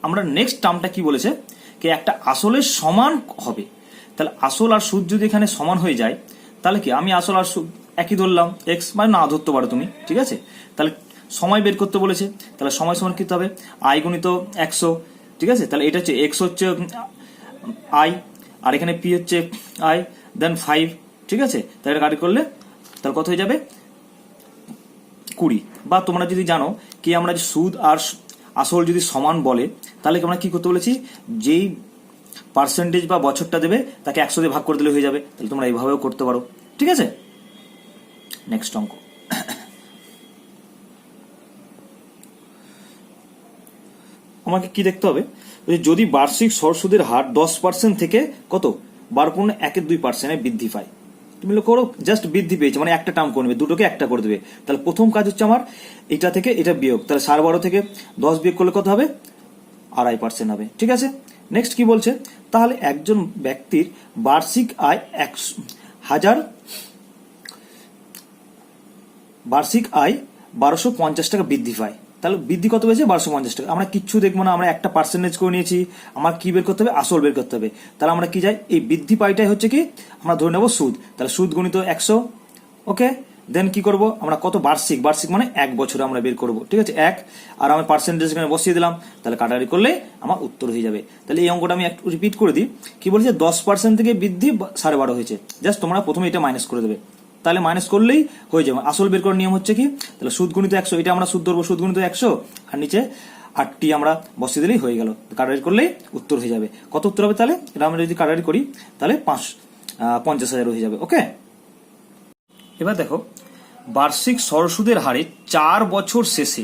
আমরা নেক্সট টার্মটা কি বলেছে, কি একটা আসলের সমান হবে। তাহলে আসল আর সুদ যদি এখানে সমান হয়ে যায় তাহলে কি আমি আসল আর সুদ একই ধরলাম, x মানে না ধরতে পারো তুমি। ঠিক আছে, তাহলে সময় বের করতে বলেছে, তাহলে সময় সমান কি হবে? I গুণিত 100। ঠিক আছে, তাহলে এটা হচ্ছে x হচ্ছে I আর এখানে p হচ্ছে I, দেন 5। ঠিক আছে, তাহলে এটা কাটি করলে তাহলে কত হয়ে যাবে? 20। বা তোমরা যদি জানো কি আমরা সুদ আর আসল যদি সমান বলে তাহলে আমরা কি করতে বলেছি, যেই পার্সেন্টেজ বা বছরটা দেবে তাকে 100 দিয়ে ভাগ করে দিলে হয়ে যাবে। তাহলে তোমরা এইভাবেও করতে পারো। ঠিক আছে, নেক্সট অঙ্ক। আমাকে কি দেখতে হবে, যদি বার্ষিক সরল হার 10% থেকে কত 12.12% বৃদ্ধি পায়। তুমি লক্ষ্য করো, জাস্ট বৃদ্ধি পেয়েছে মানে একটা টার্ম করে নেবে, দুটোকে একটা করে দেবে। তাহলে প্রথম কাজ হচ্ছে আমার এটা থেকে এটা বিয়োগ, তাহলে 12.5 থেকে 10 বিয়োগ করলে কত হবে? 2.5% হবে। ঠিক আছে, নেক্সট কি বলছে, তাহলে একজন ব্যক্তির বার্ষিক আয় 1250 টাকা বৃদ্ধি পায়। তাহলে বৃদ্ধি কত পেয়েছে? 1250 টাকা। আমরা কিচ্ছু দেখবো না, আমরা একটা পার্সেন্টেজ করে নিয়েছি। আমার কি বের করতে হবে? আসল বের করতে হবে। তাহলে আমরা কি যাই, এই বৃদ্ধি পাইটাই হচ্ছে কি আমরা ধরে নেবো সুদ। তাহলে সুদ গুণিত 100। ওকে, দেন কি করব আমরা, কত বার্ষিক, বার্ষিক মানে 1 বছরে আমরা বের করব। ঠিক আছে, 1 আর আমি পার্সেন্টেজ এখানে বসিয়ে দিলাম, তাহলে কাটাকাটি করলে আমার উত্তর হয়ে যাবে। তাহলে এই অঙ্কটা আমি একটু রিপিট করে দিই। কি বলছে, 10% থেকে বৃদ্ধি 12.5 হয়েছে। জাস্ট তোমরা প্রথমে এটা মাইনাস করে দেবে, তাহলে মাইনাস করলেই হয়ে যাবে। আসল বের করার নিয়ম হচ্ছে কি, তাহলে সুদ গুণিত 100, এটা আমরা সুদ ধরবো, সুদ গুণিত 100 আর নিচে 8টি আমরা বসিয়ে দিলেই হয়ে গেল। কাটাকাটি করলেই উত্তর হয়ে যাবে। কত উত্তর হবে তাহলে? এটা আমরা যদি কাটাকাটি করি তাহলে 50,000 হয়ে যাবে। ওকে, এবার দেখো বার্ষিক সরল সুদের হারে 4 বছর শেষে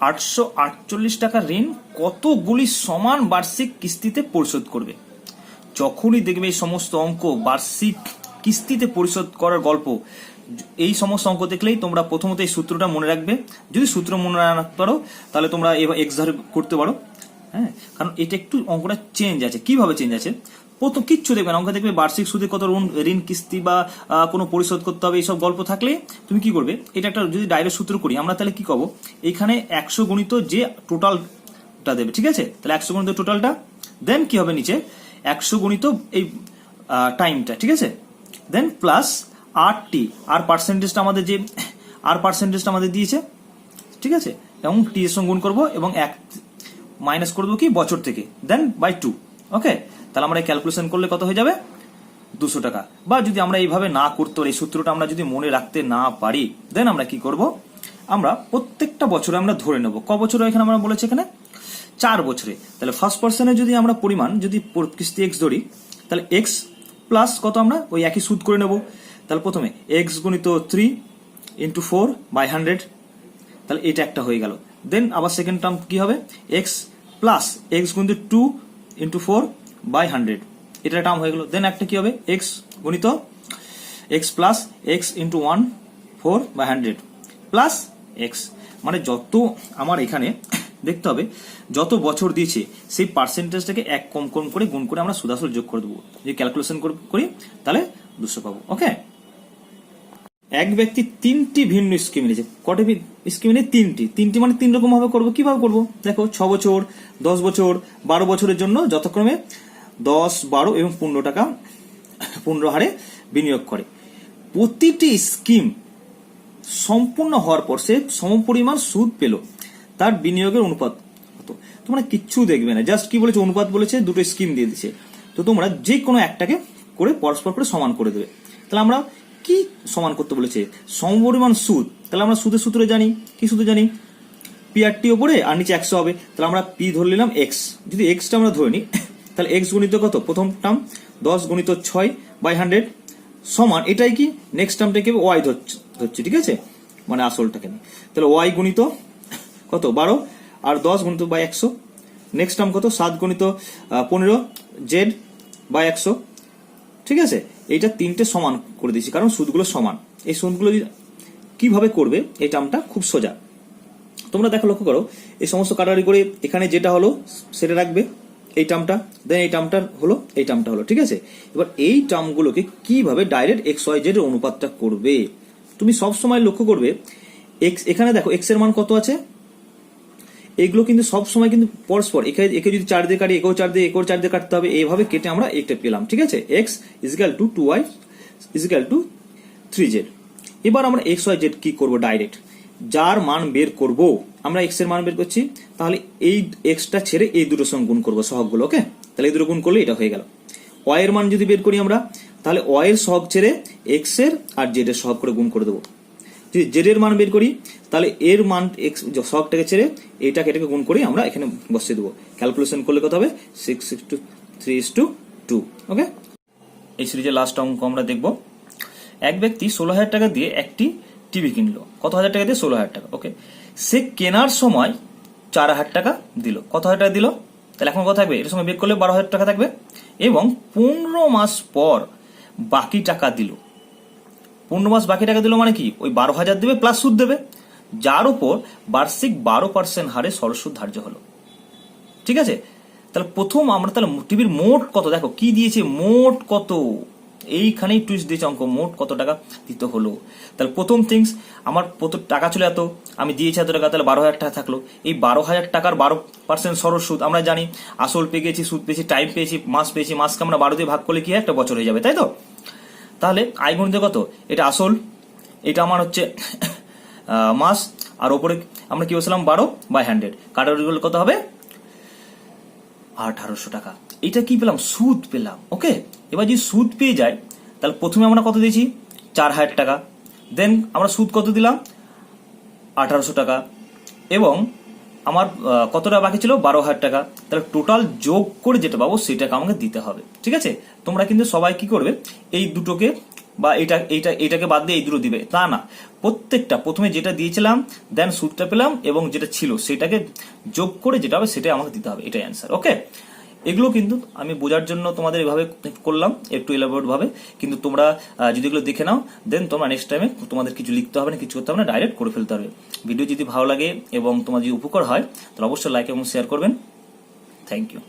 848 টাকার ঋণ কতগুলি সমান বার্ষিক কিস্তিতে পরিশোধ করবে। যখনই দেখবে এই সমস্ত অঙ্ক বার্ষিক কিস্তিতে পরিশোধ করার গল্প, এই সমস্ত অঙ্ক দেখলেই তোমরা প্রথমত এই সূত্রটা মনে রাখবে। যদি সূত্র মনে না রাখতে পারো তাহলে তোমরা এবার এক্স ধরে করতে পারো। হ্যাঁ, কারণ এটা একটু অঙ্কটা চেঞ্জ আছে। কিভাবে চেঞ্জ আছে? প্রথম কিচ্ছু দেখবে না, অঙ্ক দেখবে বার্ষিক সুদে কত ঋণ কিস্তি বা কোনো পরিশোধ করতে হবে, এইসব গল্প থাকলে তুমি কি করবে, এটা একটা যদি ডাইরেক্ট সূত্র করি আমরা, তাহলে কি করবো, এখানে 100 গুণিত যে টোটালটা দেবে। ঠিক আছে, তাহলে 100 গুণিত টোটালটা, দেন কি হবে নিচে 100 গুণিত এই টাইমটা। ঠিক আছে, দেন প্লাস 8টি আর পার্সেন্টেজটা আমাদের যে পার্সেন্টেজটা আমাদের দিয়েছে। ঠিক আছে, এবং টি এর সঙ্গে গুণ করবো এবং 1 মাইনাস করে দেবো কি বছর থেকে, দেন বাই 2। ওকে, তাহলে আমরা ক্যালকুলেশন করলে কত হয়ে যাবে? 200 টাকা। বা যদি আমরা এইভাবে না করতে পারি, এই সূত্রটা আমরা যদি মনে রাখতে না পারি, দেন আমরা কি করব, আমরা প্রত্যেকটা বছরে আমরা ধরে নেব। ক বছরে এখানে আমরা বলেছি, এখানে 4 বছরে। তাহলে ফার্স্ট পার্সনে যদি আমরা পরিমাণ যদি কিস্তি এক্স ধরি, তাহলে এক্স প্লাস কত আমরা ওই একই সুদ করে নেব। তাহলে প্রথমে এক্স গুণিত 3 ইন্টু 4/100, তাহলে এটা একটা হয়ে গেল। দেন আবার সেকেন্ড টার্ম কি হবে, এক্স প্লাস এক্স গুণিত 2 ইন্টু 4 বাই 100, এটা টার্ম হয়ে গেল। দেন একটা কি হবে, এক্স গুণিত x plus x into 1 4 by 100 plus x, মানে যত আমার এখানে দেখতে হবে যত বছর দিয়েছে সেই পার্সেন্টেজটাকে এক কম কম করে গুণ করে আমরা সুদ আসল যোগ করে দেবো। যদি ক্যালকুলেশন করি তাহলে 200 পাবো। ওকে, এক ব্যক্তি 3টি ভিন্ন স্কিম নিয়েছে। কটা স্কিম নিয়ে? 3টি মানে 3 রকম ভাবে করবো। কিভাবে করবো দেখো, 6 বছর, 10 বছর, 12 বছরের জন্য যথাক্রমে 10, 12 এবং 15 টাকা 15 হারে বিনিয়োগ করে। প্রতিটি স্কিম সম্পূর্ণ হওয়ার পর সে সমপরিমাণ সুদ পেল, তার বিনিয়োগের অনুপাত কত? তোমরা কিচ্ছু দেখবে না, জাস্ট কি বলেছে, অনুপাত বলেছে, দুটো স্কিম দিয়ে দিচ্ছে। তো তোমরা যে কোনো একটাকে করে পরস্পর করে সমান করে দেবে। তাহলে আমরা কি সমান করতে বলেছে? সমপরিমাণ সুদ। তাহলে আমরা সুদের সূত্র জানি, কি সূত্র জানি? পি/টি ওপরে আর নিচে 100 হবে। তাহলে আমরা পি ধরে নিলাম এক্স। যদি এক্সটা আমরা ধরে নিই তাহলে এক্স গুণিত কত? প্রথম টার্ম 10 গুণিত 6 বাই 100 সমান এটাই কি, নেক্সট টার্মটাকে ওয়াই ধরছি, ঠিক আছে, মানে আসলটাকে নিই। তাহলে ওয়াই গুণিত কত? 12 আর 10 গুণিত বাই 100। নেক্সট টার্ম কত? 7 গুণিত 15 জেড বাই 100, ঠিক আছে। এইটা 3টে সমান করে দিয়েছি কারণ সুদগুলো সমান। এই সুদগুলো কিভাবে করবে এই টার্মটা খুব সোজা। তোমরা দেখো, লক্ষ্য করো, এই সমস্ত কাটাকাটি করে এখানে যেটা হলো সেটা রাখবে, এই টার্মটা, দেন এই টার্মটা হলো, এই টার্মটা হলো, ঠিক আছে। এবার এই টার্মগুলোকে কিভাবে ডাইরেক্ট এক্স ওয়াই জেড এর অনুপাতটা করবে, তুমি সব সময় লক্ষ্য করবে এক্স, এখানে দেখো এক্স এর মান কত আছে, এইগুলো কিন্তু সব সময় কিন্তু পরস্পর, একে যদি 4 দিয়ে কাটি, একেও 4 দিয়ে, একেও 4 দিয়ে কাটতে হবে, এইভাবে কেটে আমরা একটা পেলাম, ঠিক আছে। X is equal to 2y is equal to 3z। এবার আমরা এক্স ওয়াই জেড কি করবো, ডাইরেক্ট যার মান বের করব, আমরা এক্স এর মান বের করছি, তাহলে এই এক্সটা ছেড়ে এই দুটোর সঙ্গে গুণ করবো সহগগুলো। ওকে, তাহলে এই দুটো গুণ করলে এটা হয়ে গেল। ওয়াই এর মান যদি বের করি আমরা, তাহলে ওয়াই এর সহগ ছেড়ে এক্স এর আর জেড এর সহগ করে গুণ করে দেবো। যদি জেড এর মান বের করি তাহলে এর মান এক্স সহগটাকে ছেড়ে এটাকে গুণ করে আমরা এখানে বসিয়ে দেবো। ক্যালকুলেশন করলে কত হবে? 6:3:2। ওকে, এই সিরিজের লাস্ট অঙ্ক আমরা দেখব। এক ব্যক্তি 16,000 টাকা দিয়ে একটি টিভি কিনলো। কত হাজার টাকা দিয়ে? 16,000 টাকা। ওকে, সে কেনার সময় 4,000 টাকা দিল। কত হাজার টাকা দিল? তাহলে এখন কত থাকবে? এর সময় বের করলে 12,000 টাকা থাকবে। এবং 15 মাস পর বাকি টাকা দিল। 15 মাস বাকি টাকা দিল মানে কি? ওই 12,000 দেবে প্লাস সুদ দেবে, যার উপর বার্ষিক 12% হারে সরল ধার্য হলো, ঠিক আছে। তাহলে প্রথম আমরা তাহলে টিভির মোট কত, দেখো কি দিয়েছে, মোট কত, এইখানেই টুইস্ট দিয়েছে অঙ্ক, মোট কত টাকা দিতে হলো। তাহলে প্রথম থিংস, আমার প্রথম টাকা ছিল এত, আমি দিয়েছি এত টাকা, তাহলে 12,000 টাকা থাকলো। এই 12,000 টাকার 12% সরল সুদ, আমরা জানি আসল পেয়ে গেছি, সুদ পেয়েছি, টাইম পেয়েছি, মাস পেয়েছি, মাসকে আমরা 12 দিয়ে ভাগ করলে কি হয়? একটা বছর হয়ে যাবে, তাই তো। তাহলে আয় গুণিত কত, এটা আসল, এটা আমার হচ্ছে মাস, আর ওপরে আমরা কি বলছিলাম 12/100, কাটাকুটি করলে কত হবে? 1800 টাকা। এটা কি পেলাম? সুদ পেলাম। ওকে, এবার যদি সুদ পেয়ে যায় তাহলে প্রথমে আমরা কত দিয়েছি? 4,000 টাকা। দেন আমরা সুদ কত দিলাম? 1800 টাকা। এবং আমার কত টাকা বাকি ছিল? 12,000 টাকা। তাহলে টোটাল যোগ করে যেটা পাবো সেটাকে আমাকে দিতে হবে, ঠিক আছে। তোমরা কিন্তু সবাই কি করবে, এই দুটোকে বা এটাকে বাদ দিয়ে এই দুটো দিবে তা না, প্রত্যেকটা প্রথমে যেটা দিয়েছিলাম, দেন সুদটা পেলাম, এবং যেটা ছিল সেটাকে যোগ করে যেটা হবে সেটাই আমাকে দিতে হবে, এটাই অ্যান্সার। ওকে, এগুলো কিন্তু আমি বোঝার জন্য তোমাদের এভাবে করলাম, একটু এলাবোরেট ভাবে, কিন্তু তোমরা যদি এগুলো দেখে নাও, দেন তোমরা নেক্সট টাইমে তোমাদের কিছু লিখতে হবে না, কিছু করতে হবে না, ডাইরেক্ট করে ফেলতে হবে। ভিডিও যদি ভালো লাগে এবং তোমার যদি উপকার হয় তাহলে অবশ্যই লাইক এবং শেয়ার করবেন। Thank you.